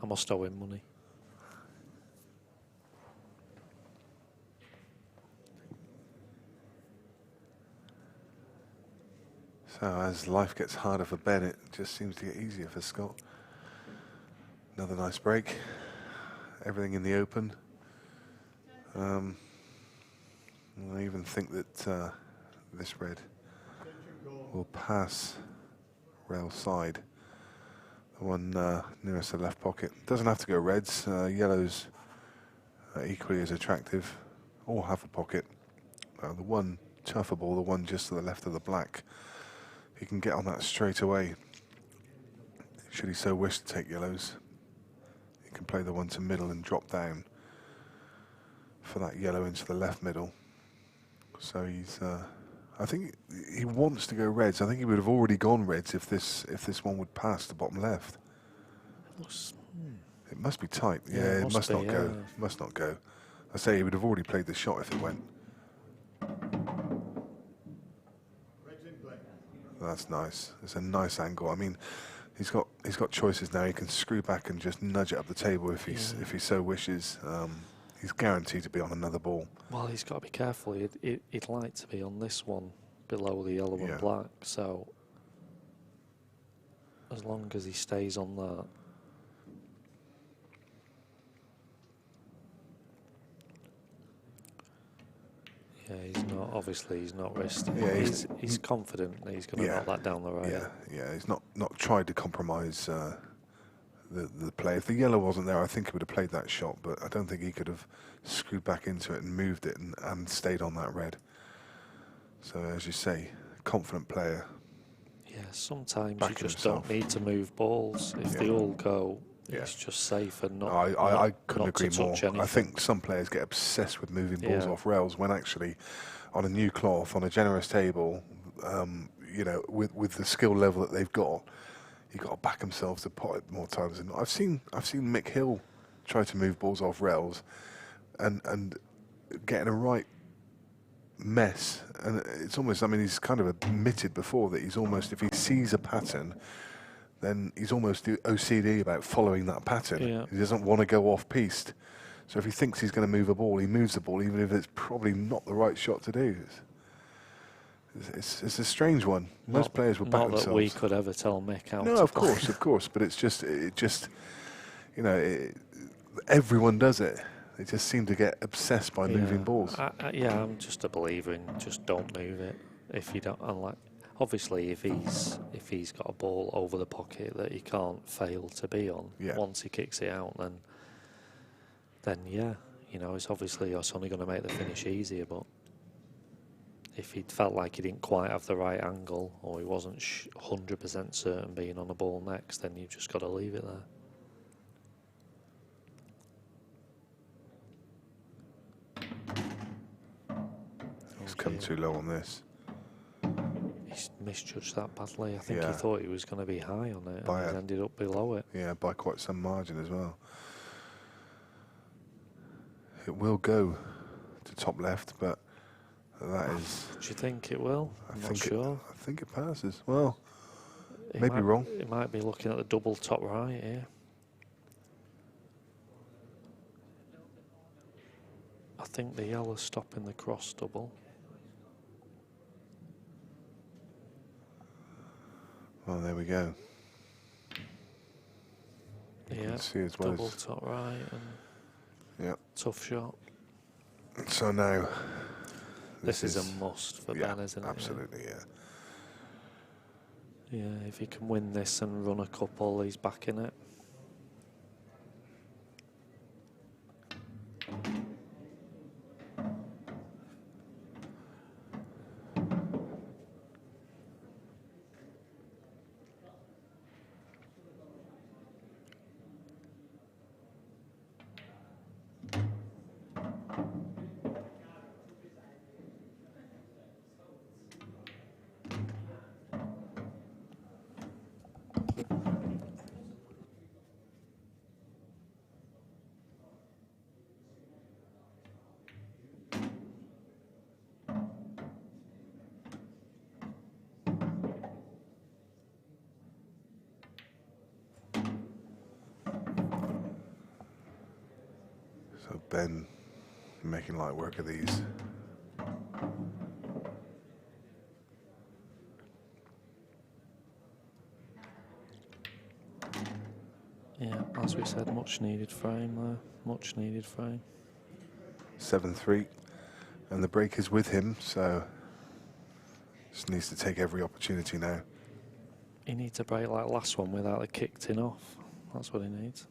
I must owe him money. So as life gets harder for Ben, it just seems to get easier for Scott. Another nice break. Everything in the open. I even think that this red will pass rail side. The one nearest the left pocket. Doesn't have to go reds. Yellows are equally as attractive. All have a pocket. The one tougher ball, the one just to the left of the black, he can get on that straight away. Should he so wish to take yellows, he can play the one to middle and drop down for that yellow into the left middle. So he's I think he wants to go reds. I think he would have already gone reds if this one would pass the bottom left. It must be tight. Yeah, it must not go. Must not go. I say he would have already played the shot if it went. That's nice. It's a nice angle. I mean, he's got choices now. He can screw back and just nudge it up the table if he so wishes. He's guaranteed to be on another ball. Well, he's got to be careful. He'd like to be on this one below the yellow and black. So as long as he stays on that. Yeah, he's not. Obviously, he's not risking. Yeah, he's confident that he's going to knock that down the right. Yeah, he's not tried to compromise the play. If the yellow wasn't there, I think he would have played that shot, but I don't think he could have screwed back into it and moved it and stayed on that red. So as you say, confident player. Yeah, sometimes Backing you just himself. don't need to move balls. If they all go, Yeah. it's just safe and not. I couldn't not agree to more. touch anything. I think some players get obsessed with moving balls Yeah. off rails when actually, on a new cloth, on a generous table, you know, with the skill level that they've got, you've got to back themselves to pot it more times than not. I've seen Mick Hill try to move balls off rails, and getting a right mess. And it's almost, I mean, he's kind of admitted before that he's almost, if he sees a pattern, then he's almost OCD about following that pattern. Yeah. He doesn't want to go off-piste. So if he thinks he's going to move a ball, he moves the ball, even if it's probably not the right shot to do. It's a strange one. Most players will back themselves. Not that we could ever tell Mick how No, to of play. course, but it just, you know, everyone does it. They just seem to get obsessed by moving balls. I'm just a believer in just don't move it. If you don't, unlike, obviously, if he's got a ball over the pocket that he can't fail to be on, once he kicks it out, then yeah, you know, it's obviously only going to make the finish easier. But if he felt like he didn't quite have the right angle, or he wasn't 100% certain being on the ball next, then you've just got to leave it there. He's come too low on this. He's misjudged that badly. I think he thought he was going to be high on it, and he's ended up below it. Yeah, by quite some margin as well. It will go to top left, but that is... Do you think it will? I'm not sure. I think it passes. Well, maybe wrong. It might be looking at the double top right here. I think the yellow's stopping the cross double. Well, there we go. Yeah, see as well double as top right and tough shot. So now this is a must for Ben, isn't it? Absolutely, yeah. Yeah, if he can win this and run a couple, he's back in it. So Ben making light work of these. Yeah, as we said, much needed frame there, much needed frame. 7-3, and the break is with him, so just needs to take every opportunity now. He needs a break like last one without the kick tin off. That's what he needs.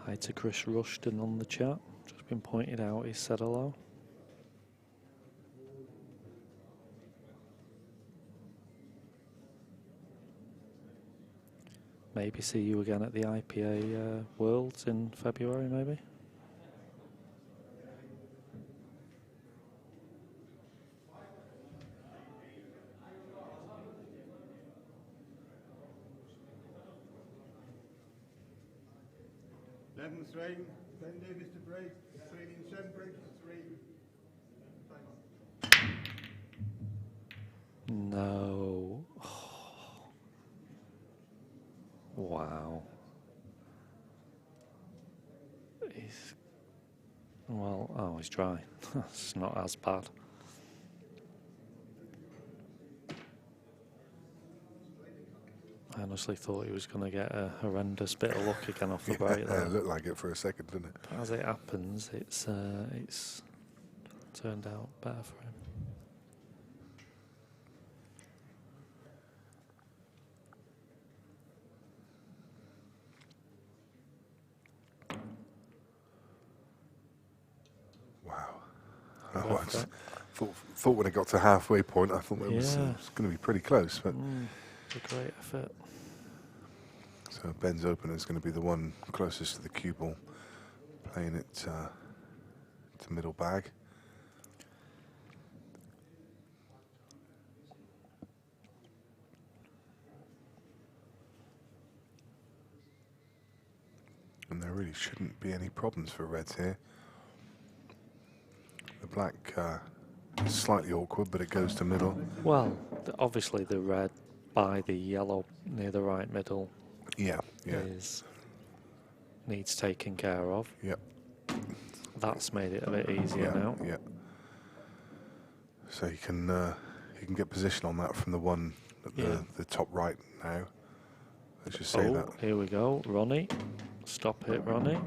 Hi to Chris Rushton on the chat. Just been pointed out, he said hello. Maybe see you again at the IPA Worlds in February, maybe? Frame, Ben Davies to break, 3 in 7 break, 3. No. Wow. He's dry. It's not as bad. I honestly thought he was going to get a horrendous bit of luck again off the break there. It looked like it for a second, didn't it? As it happens, it's turned out better for him. Wow. Thought when it got to halfway point, I thought it was going to be pretty close. But it's a great effort. So Ben's opener is going to be the one closest to the cue ball, playing it to middle bag. And there really shouldn't be any problems for reds here. The black is slightly awkward, but it goes to middle. Well, obviously the red by the yellow near the right middle needs taken care of. Yep. That's made it a bit easier now. Yeah. So you can get position on that from the one at the top right now. Let's just say that. Here we go, Ronnie. Stop it, Ronnie.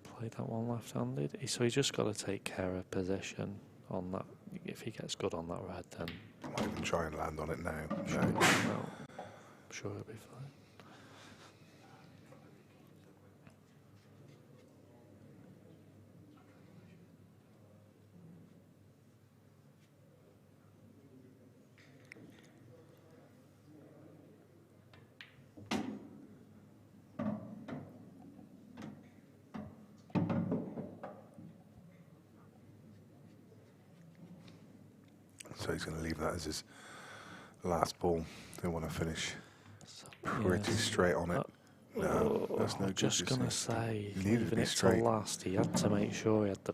Play that one left-handed. So he's just got to take care of position on that. If he gets good on that red, then I might even try and land on it now. No. I'm sure he'll be fine. So he's going to leave that as his last ball. They want to finish pretty straight on it. No, that's no good. Just going to say, leaving it to last, he had to make sure he had the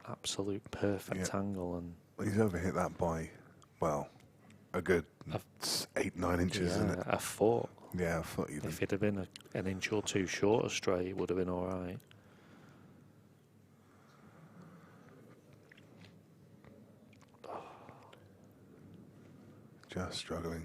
absolute perfect angle. And he's overhit that by, well, a good 8-9 inches, isn't it? A foot. Yeah, a foot even. If it had been an inch or two shorter straight, it would have been all right. Just struggling.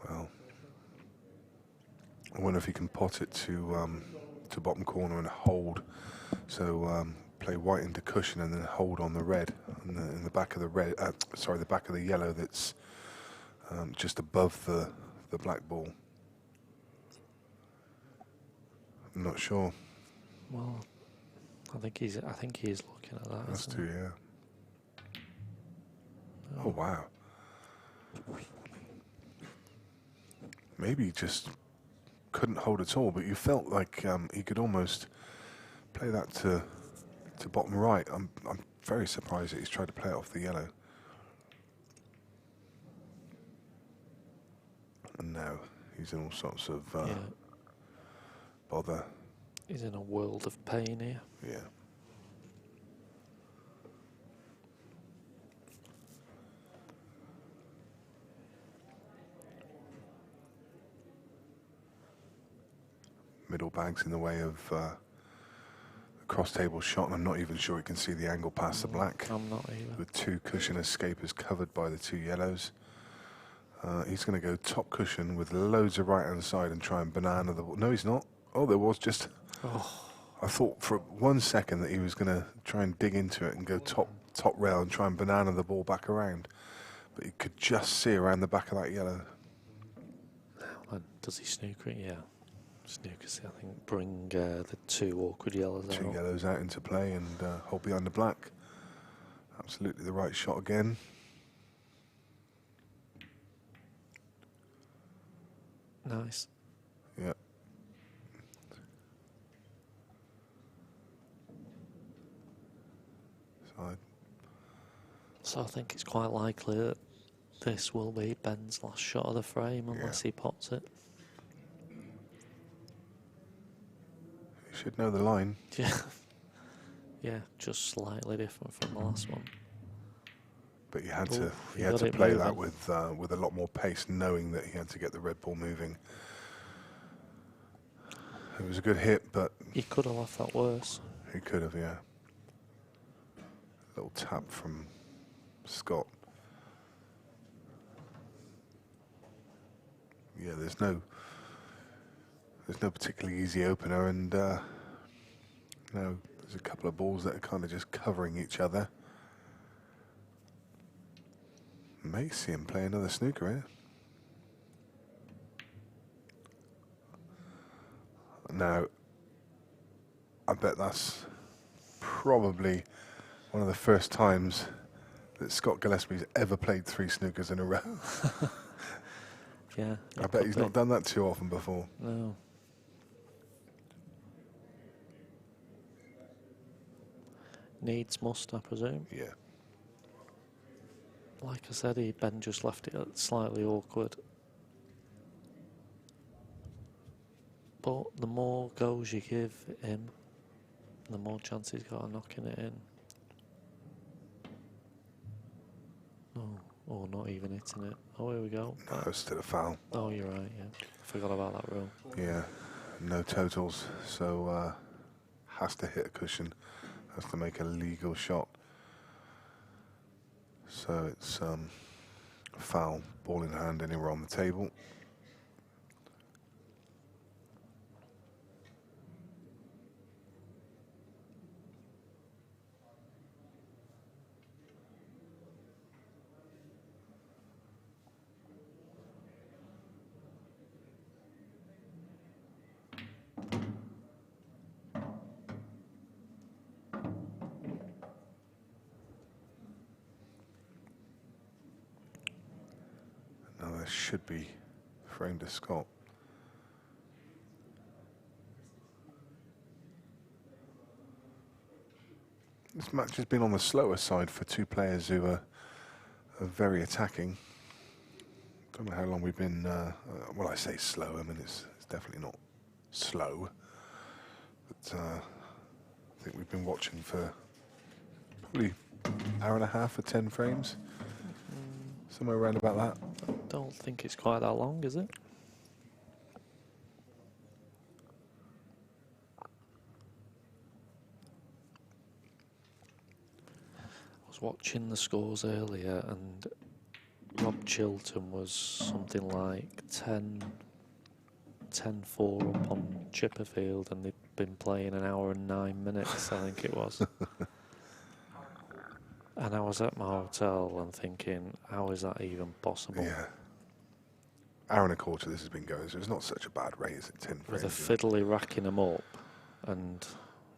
Well, I wonder if he can pot it to bottom corner and hold. So play white into cushion and then hold on the red in the back of the red. The back of the yellow that's just above the black ball. I'm not sure. Well, I think he is looking at that. That's two, yeah. Oh wow. Maybe he just couldn't hold at all, but you felt like he could almost play that to bottom right. I'm very surprised that he's tried to play it off the yellow. And now he's in all sorts of bother. He's in a world of pain here. Yeah. Middle bag's in the way of a cross table shot, and I'm not even sure he can see the angle past the black. I'm not either. The two cushion escapers covered by the two yellows. He's going to go top cushion with loads of right hand side and try and banana the ball. No, he's not. Oh, there was just. I thought for 1 second that he was going to try and dig into it and go top rail and try and banana the ball back around, but you could just see around the back of that yellow. Does he snooker it? Yeah. Snookers, I think, bring the two awkward yellows out. Two yellows out into play and hold behind the black. Absolutely the right shot again. Nice. Yeah. So I think it's quite likely that This will be Ben's last shot of the frame unless he pots it. You should know the line. Yeah. Yeah, just slightly different from the last one. But you had Oof, to got it play moving. that with a lot more pace, knowing that he had to get the red ball moving. It was a good hit, but He could have left that worse. he could have, yeah. Little tap from Scott. Yeah, there's no particularly easy opener, and no, there's a couple of balls that are kind of just covering each other. May see him play another snooker here. Now, I bet that's probably one of the first times that Scott Gillespie's ever played 3 snookers in a row. Yeah. I bet he's not done that too often before. No. Needs must, I presume. Yeah. Like I said, Ben just left it slightly awkward. But the more goes you give him, the more chance he's got of knocking it in. Oh, not even hitting it. Oh, here we go. No, it's still a foul. Oh, you're right, yeah. Forgot about that rule. Yeah, no totals, so has to hit a cushion, has to make a legal shot. So it's foul, ball in hand, anywhere on the table. Now there should be frame to Scott. This match has been on the slower side for 2 players who are very attacking. Don't know how long we've been, well, I say slow, I mean it's definitely not slow, but I think we've been watching for probably an hour and a half for 10 frames, somewhere around about that. I don't think it's quite that long, is it? I was watching the scores earlier and Rob Chilton was something like 10-4 up on Chipperfield, and they'd been playing an hour and 9 minutes, I think it was. And I was at my hotel and thinking, how is that even possible? Yeah. Hour and a quarter this has been going, so it's not such a bad rate, is it? 10 frames. With a fiddly racking them up, and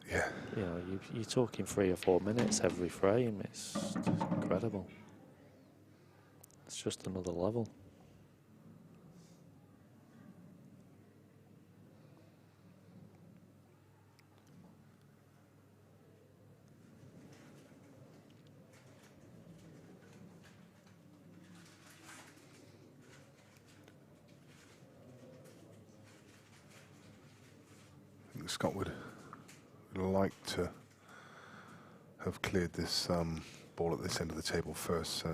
yeah, you know, you're talking 3 or 4 minutes every frame. It's just incredible. It's just another level. I think Scott would like to have cleared this ball at this end of the table first, so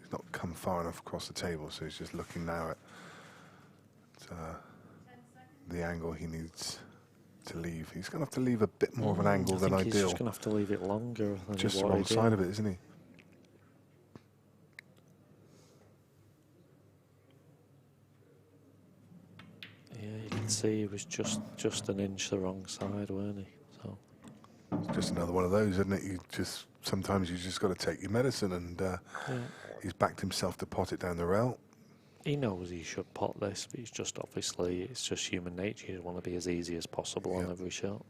he's not come far enough across the table, so he's just looking now at the angle he needs to leave. He's going to have to leave a bit more of an angle than I think ideal. he's just going to have to leave it longer than Just the what wrong he did. side of it, isn't he? Yeah, you can see he was just an inch the wrong side, weren't he? So It's just another one of those, isn't it? Sometimes you just got to take your medicine, and yeah. he's backed himself to pot it down the rail. He knows he should pot this, but it's just human nature. You want to be as easy as possible on every shot.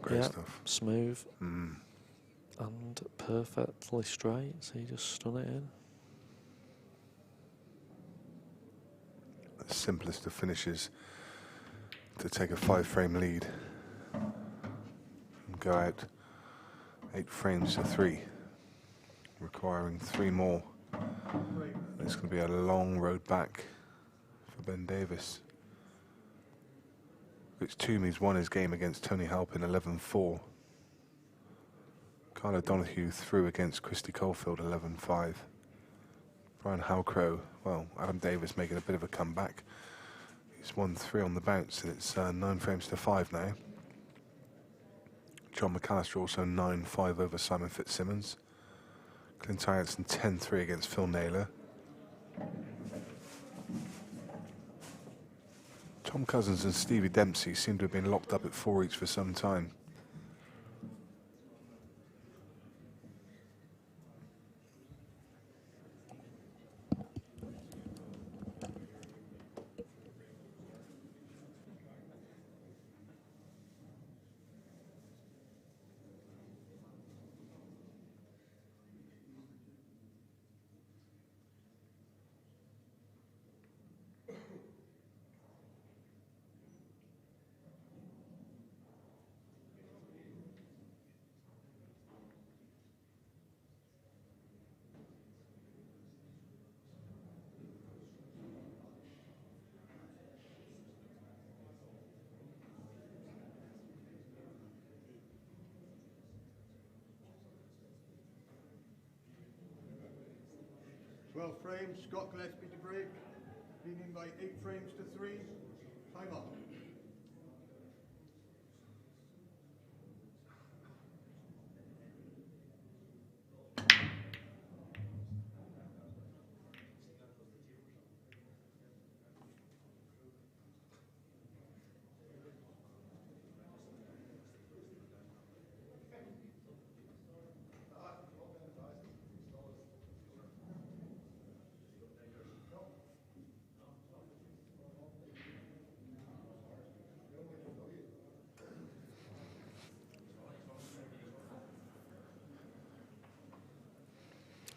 Great stuff. Smooth Mm. and perfectly straight, so he just stun it in. The simplest of finishes to take a 5-frame lead and go out 8 frames to 3, requiring 3 more. It's going to be a long road back for Ben Davies, which to me has won his game against Tony Halpin 11-4. Carlo Donahue threw against Christy Caulfield 11-5. Brian Halcrow, well, Adam Davis making a bit of a comeback. He's won 3 on the bounce, and it's 9 frames to 5 now. John McAllister also 9-5 over Simon Fitzsimmons. Clint Ianson 10-3 against Phil Naylor. Tom Cousins and Stevie Dempsey seem to have been locked up at 4 each for some time. Frames, Scott Gillespie to break, leading by 8 frames to 3. Time up.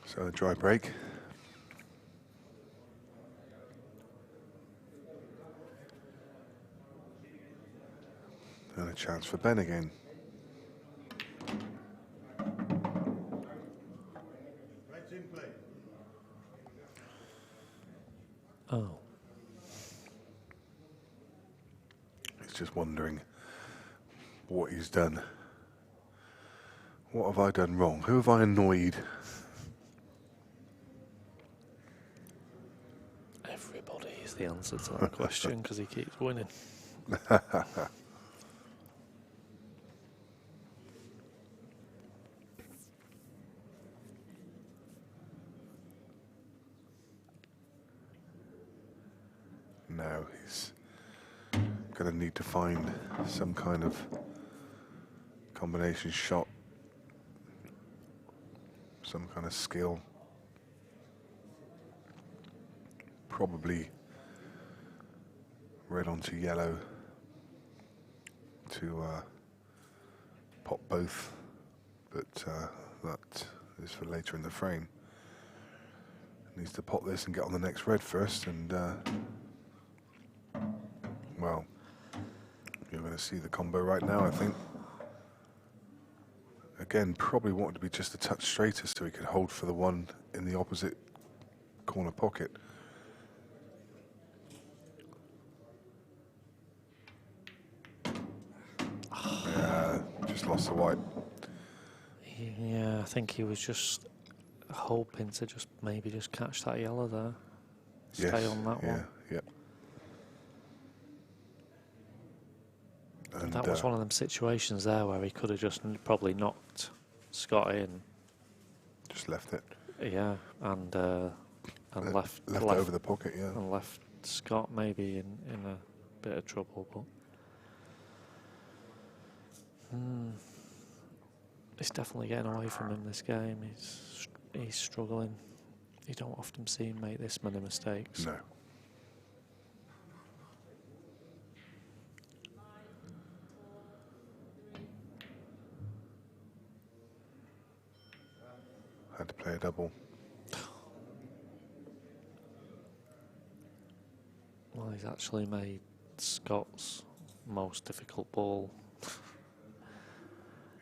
So a dry break. And a chance for Ben again. Reds in play. Oh. He's just wondering what he's done. What have I done wrong? Who have I annoyed? Everybody is the answer to that question because he keeps winning. Now he's going to need to find some kind of combination shot, some kind of skill. Probably red onto yellow to pop both, but that is for later in the frame. Needs to pop this and get on the next red first, and well, you're going to see the combo right now, I think. Again, probably wanted to be just a touch straighter so he could hold for the one in the opposite corner pocket. Yeah, just lost the white. Yeah, I think he was just hoping to just maybe just catch that yellow there. Stay on that one. Yeah. And that was one of them situations there where he could have just probably knocked Scott in. Just left it. Yeah, and left it over the pocket, yeah. And left Scott maybe in a bit of trouble, but it's definitely getting away from him this game. He's struggling. You don't often see him make this many mistakes. No. Had to play a double. Well, he's actually made Scott's most difficult ball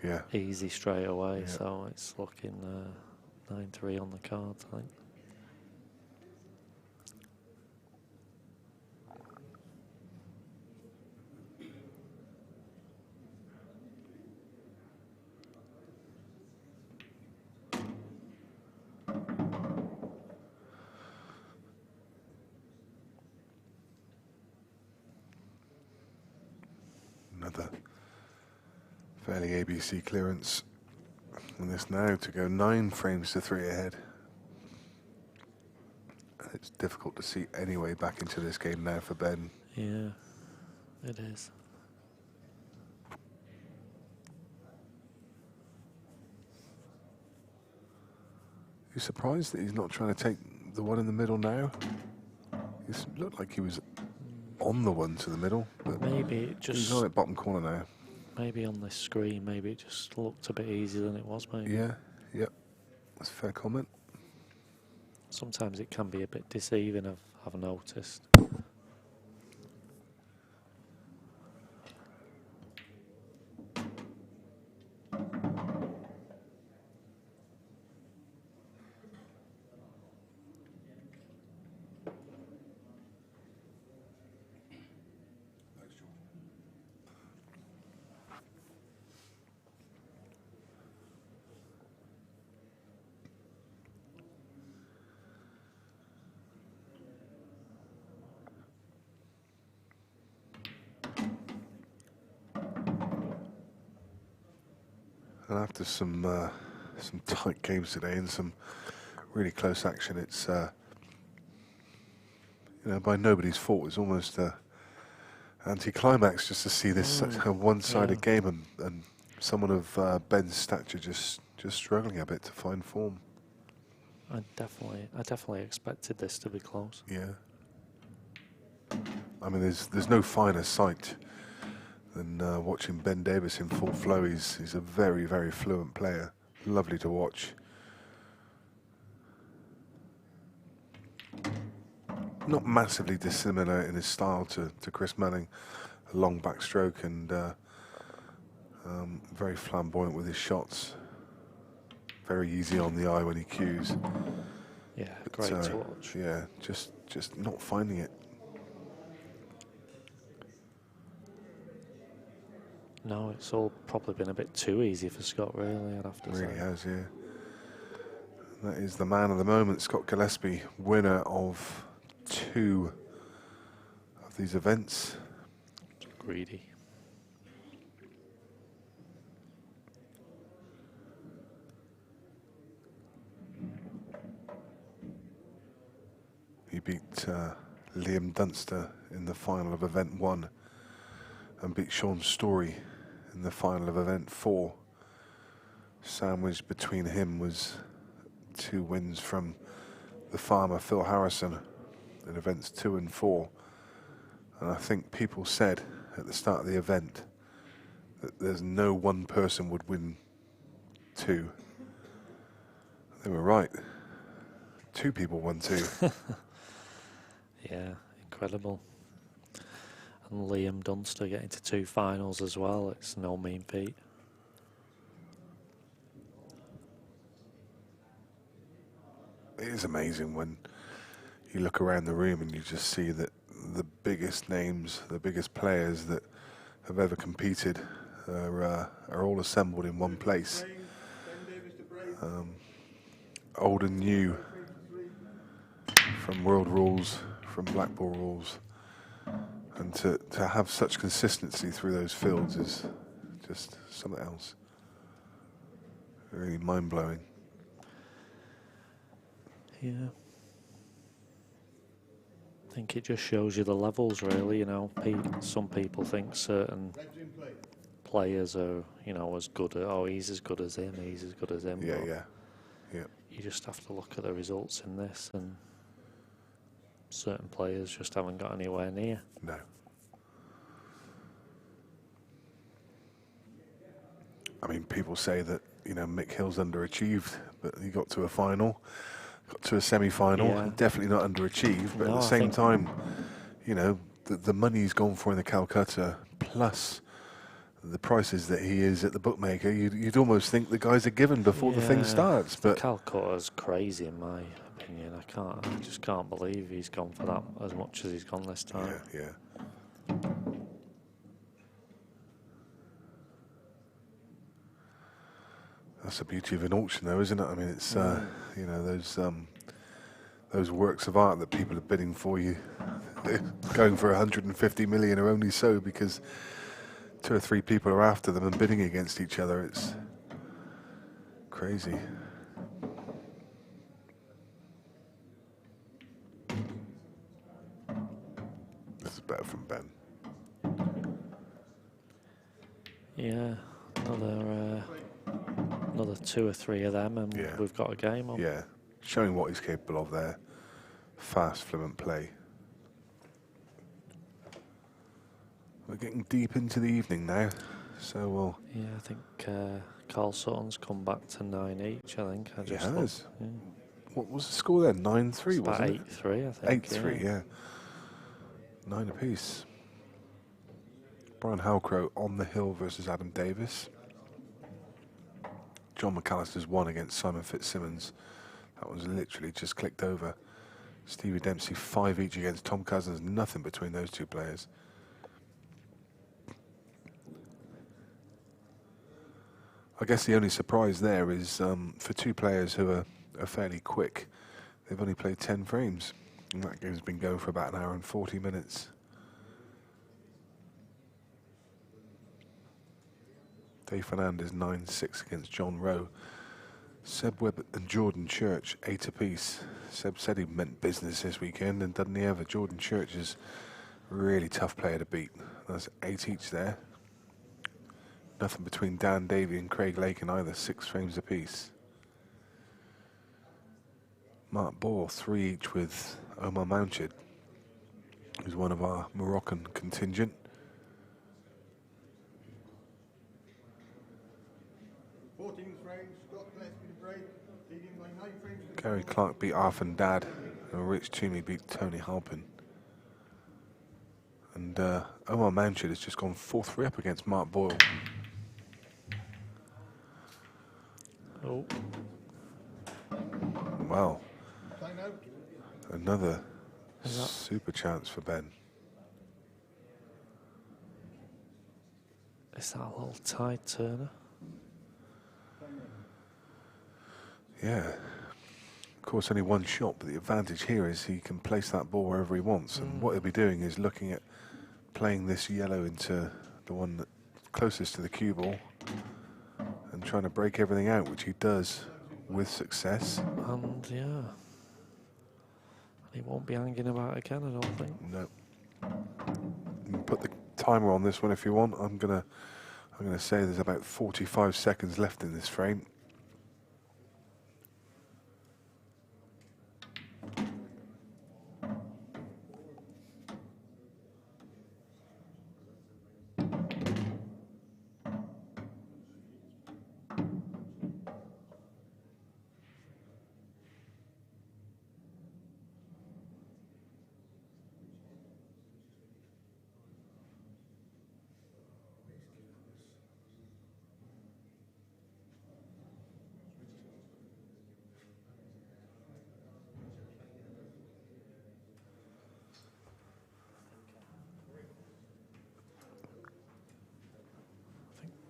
Yeah. easy straight away, Yeah. so it's looking 9-3 on the cards, I think. Another fairly ABC clearance on this now to go 9 frames to 3 ahead. It's difficult to see any way back into this game now for Ben. Yeah, it is. You surprised that he's not trying to take the one in the middle now? It looked like he was on the one to the middle, but Maybe it he's just, on it bottom corner now. maybe on this screen, maybe it just looked a bit easier than it was, maybe. Yeah, yep. That's a fair comment. Sometimes it can be a bit deceiving, I've noticed. And after some tight games today and some really close action, it's you know, by nobody's fault. It's almost a anticlimax just to see this such a one-sided game and someone of Ben's stature just struggling a bit to find form. I definitely expected this to be close. Yeah. I mean, there's no finer sight than watching Ben Davies in full flow. He's a very, very fluent player. Lovely to watch. Not massively dissimilar in his style to Chris Manning. A long backstroke and very flamboyant with his shots. Very easy on the eye when he cues. Yeah, But, great to watch. Yeah, just not finding it. No, it's all probably been a bit too easy for Scott, really, I'd have to say. Really has, yeah. That is the man of the moment, Scott Gillespie, winner of 2 of these events. Greedy. He beat Liam Dunster in the final of event 1 and beat Sean Story in the final of event 4. Sandwiched between him was 2 wins from the farmer Phil Harrison in events 2 and 4. And I think people said at the start of the event that there's no one person would win 2. They were right. 2 people won 2. Yeah, incredible. And Liam Dunster getting to 2 finals as well. It's no mean feat. It is amazing when you look around the room and you just see that the biggest names, the biggest players that have ever competed are all assembled in one place. Old and new, from World Rules, from Black Ball Rules, and to have such consistency through those fields is just something else. Really mind-blowing. Yeah. I think it just shows you the levels, really. You know, some people think certain players are, you know, as good as, oh, he's as good as him, he's as good as him. Yeah, but yeah. you just have to look at the results in this, and certain players just haven't got anywhere near. No. I mean, people say that, you know, Mick Hill's underachieved, but he got to a final, got to a semi-final, Yeah. definitely not underachieved, but No, at the I same think- time, you know, the money he's gone for in the Calcutta, plus the prices that he is at the bookmaker, you'd almost think the guy's a given before the thing starts. But Calcutta's crazy in my opinion. I just can't believe he's gone for that as much as he's gone this time. Yeah. That's the beauty of an auction, though, isn't it? I mean, it's you know, those works of art that people are bidding for, you going for 150 million are only so because 2 or 3 people are after them and bidding against each other. It's crazy. This is better from Ben. Yeah, another 2 or 3 of them, and we've got a game on. Yeah, showing what he's capable of there. Fast, fluent play. We're getting deep into the evening now, so we'll... Yeah, I think Carl Sutton's come back to 9 each, I think. He has? Yeah. What was the score then? 9-3, wasn't it? 8-3, I think. 8-3, yeah. 9 apiece. Brian Halcrow on the hill versus Adam Davies. John McAllister's won against Simon Fitzsimmons. That was literally just clicked over. Stevie Dempsey 5 each against Tom Cousins. Nothing between those 2 players. I guess the only surprise there is for 2 players who are fairly quick, they've only played 10 frames. And that game's been going for about 1 hour and 40 minutes. Dave Fernandez 9-6 against John Rowe. Seb Webb and Jordan Church 8 apiece. Seb said he meant business this weekend, and doesn't he ever? Jordan Church is a really tough player to beat. That's 8 each there. Nothing between Dan Davey and Craig Lake in either, 6 frames apiece. Mark Ball 3 each with Omar Mounchid, who's one of our Moroccan contingent. Gary Clark beat Arfan Dad, and Rich Toomey beat Tony Halpin. And Omar Mounchid has just gone 4-3 up against Mark Boyle. Oh. Wow. Another super chance for Ben. Is that a little tight, Turner? Yeah. Of course, only 1 shot, but the advantage here is he can place that ball wherever he wants. And what he'll be doing is looking at playing this yellow into the one that's closest to the cue ball and trying to break everything out, which he does with success. And yeah, he won't be hanging about again, I don't think. No. You can put the timer on this one if you want. I'm gonna say there's about 45 seconds left in this frame.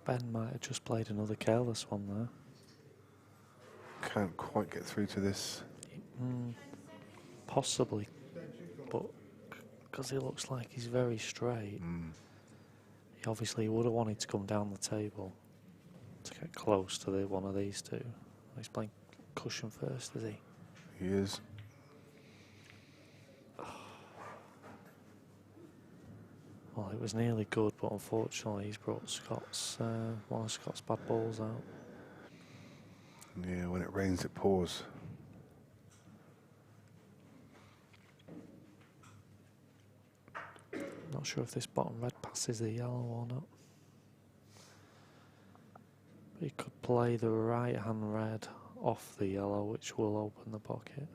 Ben might have just played another careless one there. Can't quite get through to this. Possibly, but because he looks like he's very straight, he obviously would have wanted to come down the table to get close to one of these 2. He's playing cushion first, is he? He is. Well, it was nearly good, but unfortunately he's brought Scott's one of Scott's bad balls out. Yeah, when it rains, it pours. Not sure if this bottom red passes the yellow or not. But he could play the right hand red off the yellow, which will open the pocket.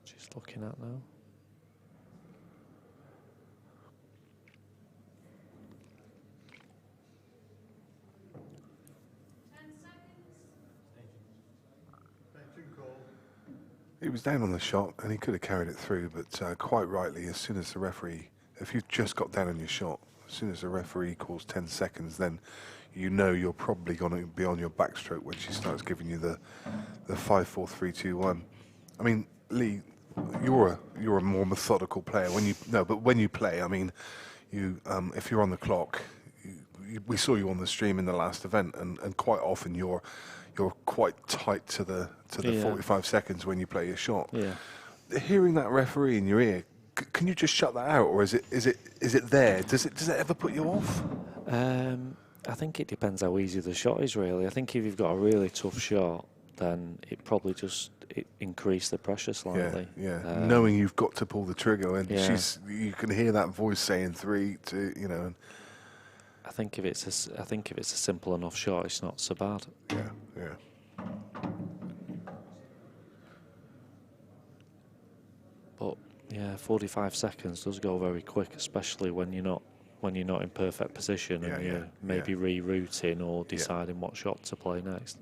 Which he's looking at now. he was down on the shot and he could have carried it through, but quite rightly, as soon as the referee, if you've just got down on your shot, as soon as the referee calls 10 seconds, then you know you're probably going to be on your backstroke when she starts giving you the 5, 4, 3, 2, 1. I mean, Lee, you're a more methodical player but when you play, I mean, you if you're on the clock, we saw you on the stream in the last event, and quite often you're quite tight to the 45 seconds when you play your shot. Yeah. Hearing that referee in your ear, can you just shut that out, or is it there? Does it ever put you off? I think it depends how easy the shot is, really. I think if you've got a really tough shot, then it probably just increase the pressure slightly. Yeah. Knowing you've got to pull the trigger, and Yeah. you can hear that voice saying 3, 2, And I think if it's a simple enough shot, it's not so bad. Yeah. But yeah, 45 seconds does go very quick, especially when you're not in perfect position and you're maybe rerouting or deciding what shot to play next.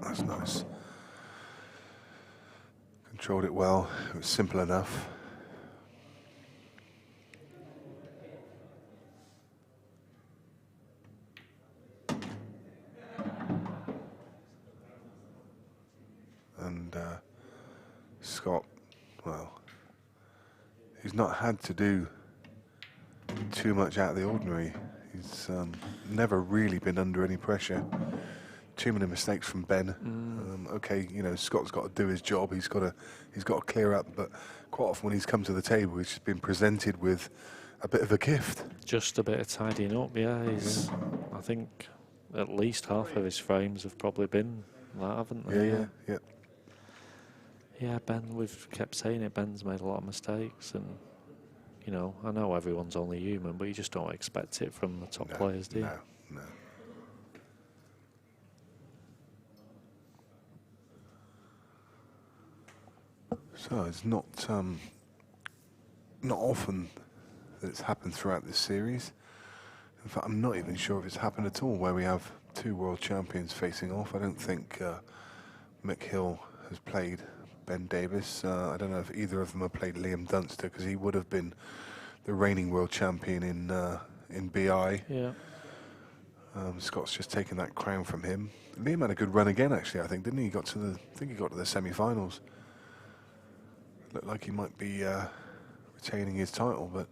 That's nice. Controlled it well. It was simple enough. And Scott, well, he's not had to do too much out of the ordinary. He's never really been under any pressure. Too many mistakes from Ben. Okay, Scott's got to do his job. He's got to clear up. But quite often when he's come to the table, he's just been presented with a bit of a gift. Just a bit of tidying up. Yeah, I think at least half of his frames have probably been that, haven't they? Yeah. Yeah, Ben. We've kept saying it. Ben's made a lot of mistakes, and I know everyone's only human, but you just don't expect it from the top players, do you? No. So it's not often that it's happened throughout this series. In fact, I'm not even sure if it's happened at all where we have 2 world champions facing off. I don't think Mick Hill has played Ben Davies. I don't know if either of them have played Liam Dunster, because he would have been the reigning world champion in BI. Yeah. Scott's just taken that crown from him. Liam had a good run again, actually. I think, didn't he? He got to the semi-finals. Looked like he might be retaining his title, but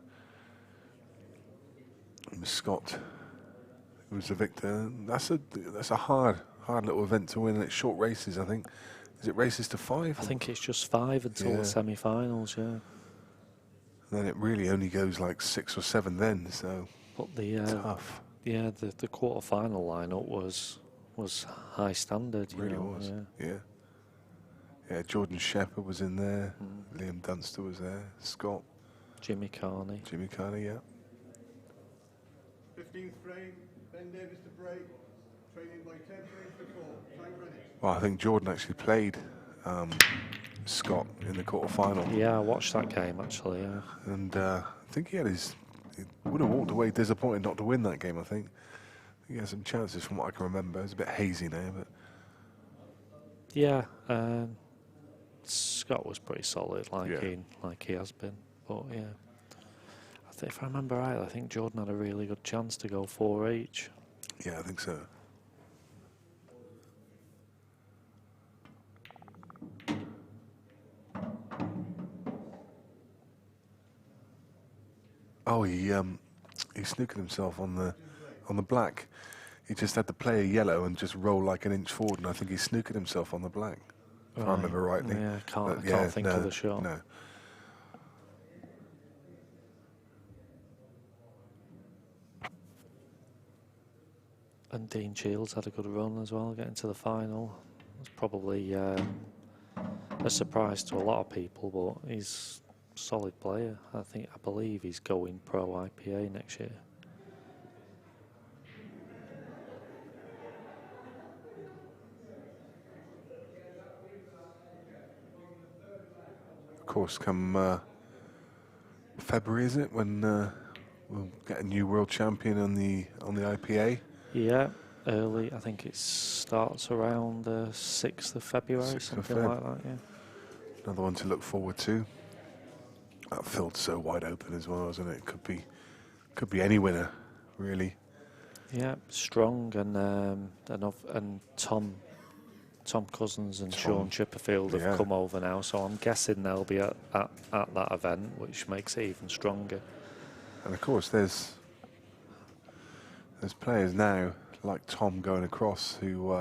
it was Scott who was the victor. That's a hard little event to win, and it's short races, I think. Is it races to 5? I think it's just 5 until the semi-finals. Yeah. And then it really only goes like 6 or 7 then. So but the tough. Yeah, the quarter-final lineup was high standard. Really was. Yeah, Jordan Shepherd was in there. Liam Dunster was there. Scott. Jimmy Carney, yeah. 15th frame, Ben Davies to break, trailing by 10 frames to 4. Time running. Well, I think Jordan actually played Scott in the quarter-final. Yeah, I watched that game actually. Yeah. And I think he would have walked away disappointed not to win that game. I think he had some chances from what I can remember. It's a bit hazy now, but yeah. Scott was pretty solid, like he has been. But yeah, if I remember right, I think Jordan had a really good chance to go 4 each. Yeah, I think so. Oh, he snookered himself on the black. He just had to play a yellow and just roll like an inch forward, and I think he snookered himself on the black. If I remember rightly. Yeah, I can't think of the shot. No. And Dean Shields had a good run as well, getting to the final. It's probably a surprise to a lot of people, but he's a solid player. I believe he's going pro IPA next year. course, come February, is it, when we'll get a new world champion on the IPA? Yeah, early. I think it starts around the 6th of February, 6th of something Feb. like that. Yeah. Another one to look forward to. That field's so wide open as well, isn't it? Could be any winner, really. Yeah, strong, and Tom Cousins and Sean Chipperfield have come over now, so I'm guessing they'll be at that event, which makes it even stronger. And of course, there's players now like Tom going across who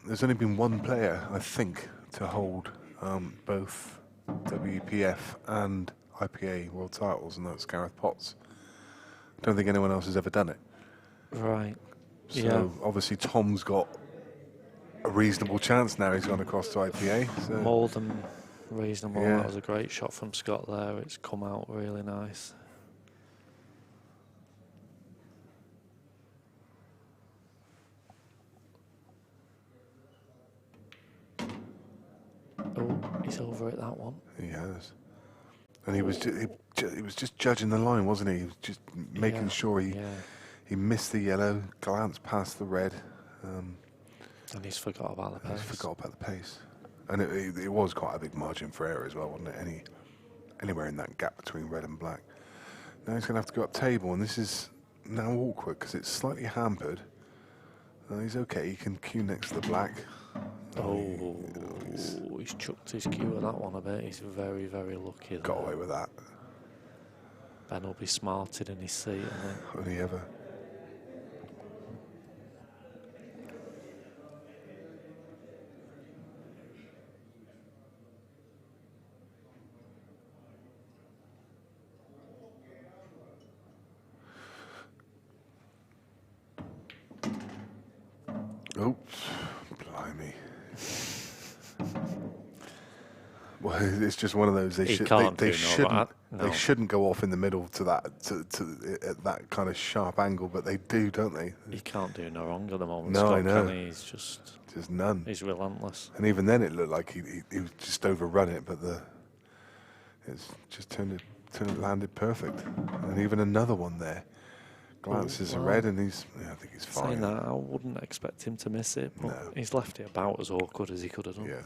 there's only been one player, I think, to hold both WPF and IPA world titles, and that's Gareth Potts. I don't think anyone else has ever done it. Right. So obviously Tom's got a reasonable chance now. He's gone across to IPA. So. More than reasonable. Yeah. That was a great shot from Scott there. It's come out really nice. Oh, he's over at that one. He has. And he was just judging the line, wasn't he? He was just making sure he missed the yellow, glanced past the red. And he's forgot about the pace. He's forgot about the pace. And it was quite a big margin for error as well, wasn't it? Anywhere in that gap between red and black. Now he's going to have to go up table, and this is now awkward because it's slightly hampered. He's okay, he can cue next to the black. He's chucked his cue at that one a bit. He's very, very lucky. Got away with that. Ben will be smarted in his seat, I think. Only ever. Oops, blimey. Well, it's just one of those. They shouldn't go off in the middle to that at that kind of sharp angle, but they do, don't they? He can't do no wrong at the moment. No, Scott, I know. He's just none. He's relentless. And even then, it looked like he was just overrun it, but it's just landed perfect. And even another one there. Glances red, and I think he's fine. Saying that, I wouldn't expect him to miss it, but he's left it about as awkward as he could have done. Yeah.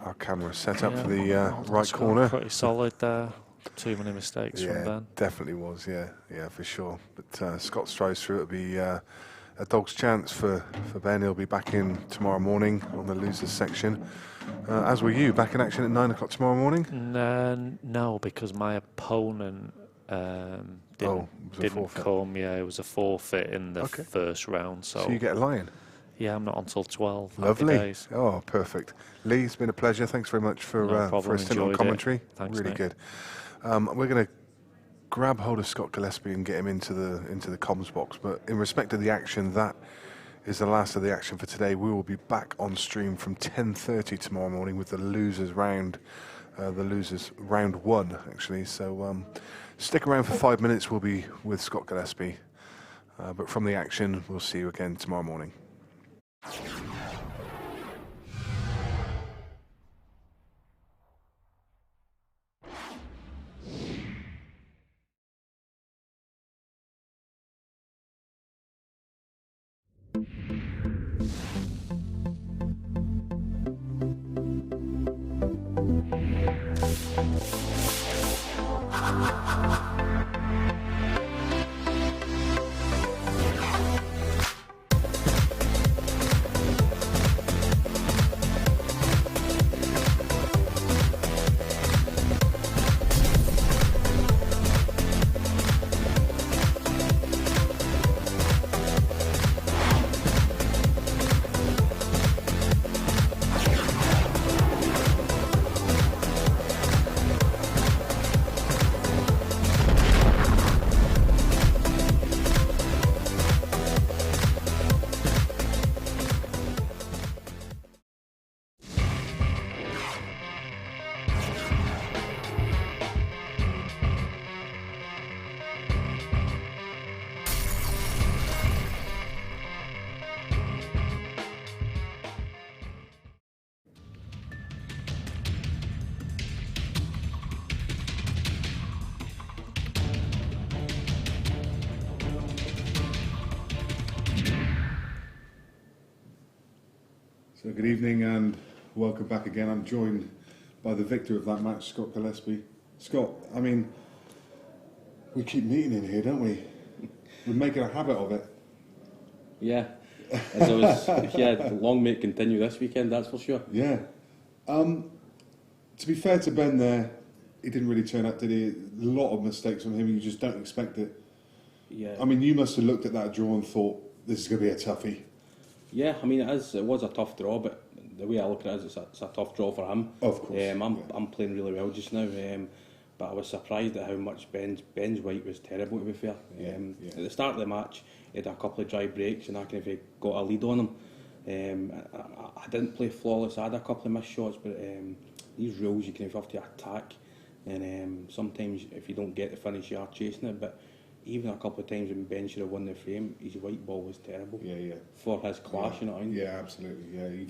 Our camera set up for the right corner. Pretty solid there. Too many mistakes from Ben. Definitely was. Yeah, for sure. But Scott strides through. It'll be a dog's chance for Ben. He'll be back in tomorrow morning on the losers section. As were you, back in action at 9 o'clock tomorrow morning? No, because my opponent didn't come. Yeah, it was a forfeit in the first round. So you get a lion? Yeah, I'm not until 12. Lovely. Days. Oh, perfect. Lee, it's been a pleasure. Thanks very much for a stint on commentary. Thanks, really mate. good. We're going to grab hold of Scott Gillespie and get him into the comms box. But in respect of the action, that is the last of the action for today. We will be back on stream from 10:30 tomorrow morning with the losers round. Round one, actually. So stick around for 5 minutes. We'll be with Scott Gillespie. But from the action, we'll see you again tomorrow morning. So good evening and welcome back again. I'm joined by the victor of that match, Scott Gillespie. Scott, I mean, we keep meeting in here, don't we? We're making a habit of it. Yeah, as I was, yeah, long may it continue this weekend, that's for sure. Yeah. To be fair to Ben there, he didn't really turn up, did he? A lot of mistakes from him, you just don't expect it. Yeah. I mean, you must have looked at that draw and thought, this is going to be a toughie. Yeah, I mean, it was a tough draw, but the way I look at it is it's a tough draw for him. Of course. I'm playing really well just now, but I was surprised at how much Ben's white was terrible, to be fair. At the start of the match, he had a couple of dry breaks and I kind of got a lead on him. I didn't play flawless, I had a couple of missed shots, but these rules you kind of have to attack, and sometimes if you don't get the finish you are chasing it, but even a couple of times when Ben should have won the frame, his white ball was terrible. Yeah. For his class, you know what I mean? Yeah, absolutely. Yeah, you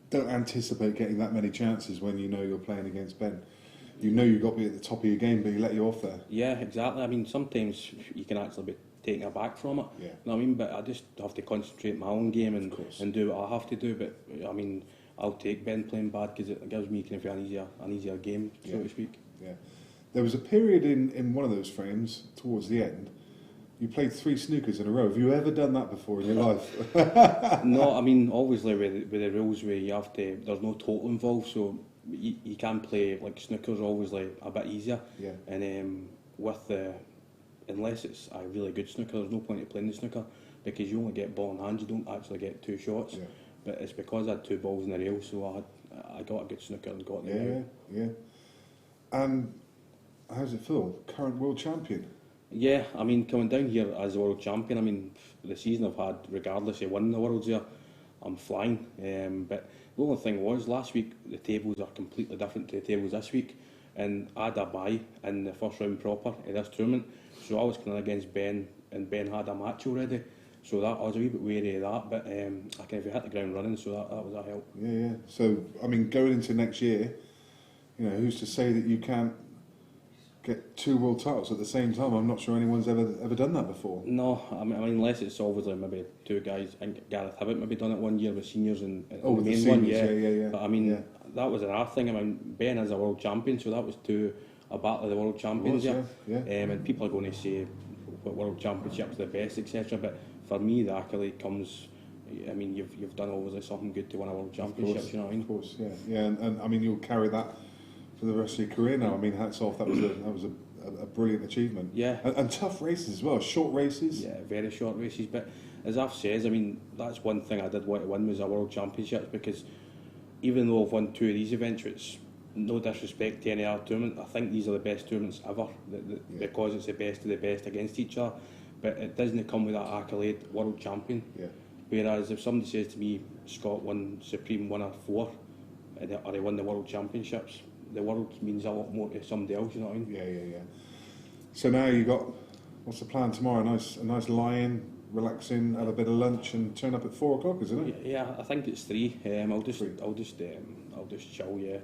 don't anticipate getting that many chances when you know you're playing against Ben. You know you've got to be at the top of your game, but he let you off there. Yeah, exactly. I mean, sometimes you can actually be taken aback from it. Yeah. You know what I mean? But I just have to concentrate my own game and do what I have to do. But I mean, I'll take Ben playing bad because it gives me kind of an easier game, so to speak. Yeah. There was a period in one of those frames towards the end. You played 3 snookers in a row. Have you ever done that before in your life? No, I mean, obviously with the rules where you have to, there's no total involved, so you can play like snookers obviously a bit easier. Yeah. And with unless it's a really good snooker, there's no point in playing the snooker because you only get ball in hand, you don't actually get 2 shots. Yeah. But it's because I had 2 balls in the rail, so I got a good snooker and got the rail. Yeah. And how does it feel? Current world champion. Yeah, I mean, coming down here as a world champion, I mean, the season I've had, regardless of winning the Worlds here, I'm flying. But the only thing was, last week, the tables are completely different to the tables this week. And I had a bye in the first round proper of this tournament. So I was kind of against Ben, and Ben had a match already. So that I was a wee bit wary of that, but I kind of hit the ground running, so that was a help. Yeah. So, I mean, going into next year, you know, who's to say that you can't get 2 world titles at the same time? I'm not sure anyone's ever done that before. No, I mean unless it's obviously maybe 2 guys. I think Gareth Hibbett maybe done it one year with seniors and the with main the one, seniors, yeah. But I mean that was another thing. I mean Ben is a world champion, so that was a battle of the world champions. Yeah. And people are going to say what world championships are the best, etc. But for me, the accolade comes. I mean, you've done obviously something good to win a world championship. You know what I mean? Of course, yeah. And I mean, you'll carry that for the rest of your career now. I mean, hats off. That was a brilliant achievement. Yeah. And tough races as well. Short races. Yeah, very short races. But as I've said, I mean, that's one thing I did want to win was a world championship, because even though I've won 2 of these events, which no disrespect to any other tournament, I think these are the best tournaments ever because it's the best of the best against each other. But it doesn't come with that accolade, world champion. Yeah. Whereas if somebody says to me, Scott won Supreme 1 or 4, or they won the world championships, the world means a lot more to somebody else, you know what I mean? Yeah. So now you got, what's the plan tomorrow? A nice lie-in, relaxing, have a bit of lunch, and turn up at 4 o'clock, isn't it? Yeah, I think it's 3. I'll just chill. Yeah,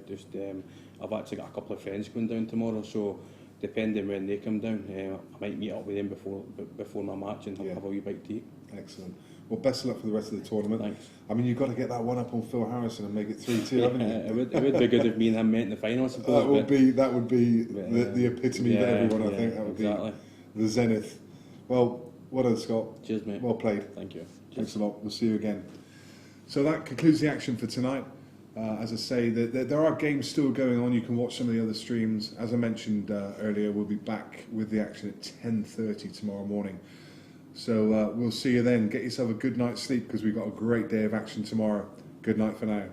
I've actually got a couple of friends coming down tomorrow, so depending when they come down, I might meet up with them before my match and have a wee bite to eat. Excellent. Well, best of luck for the rest of the tournament. Thanks. I mean, you've got to get that one up on Phil Harrison and make it 3-2, haven't you? It would be good if me and him met in the final, I suppose. That would be the epitome for everyone. I think that would be the zenith. Well done, Scott. Cheers, mate. Well played. Thank you. Thanks a lot. We'll see you again. So that concludes the action for tonight. As I say, there are games still going on. You can watch some of the other streams. As I mentioned earlier, we'll be back with the action at 10:30 tomorrow morning. So we'll see you then. Get yourself a good night's sleep, because we've got a great day of action tomorrow. Good night for now.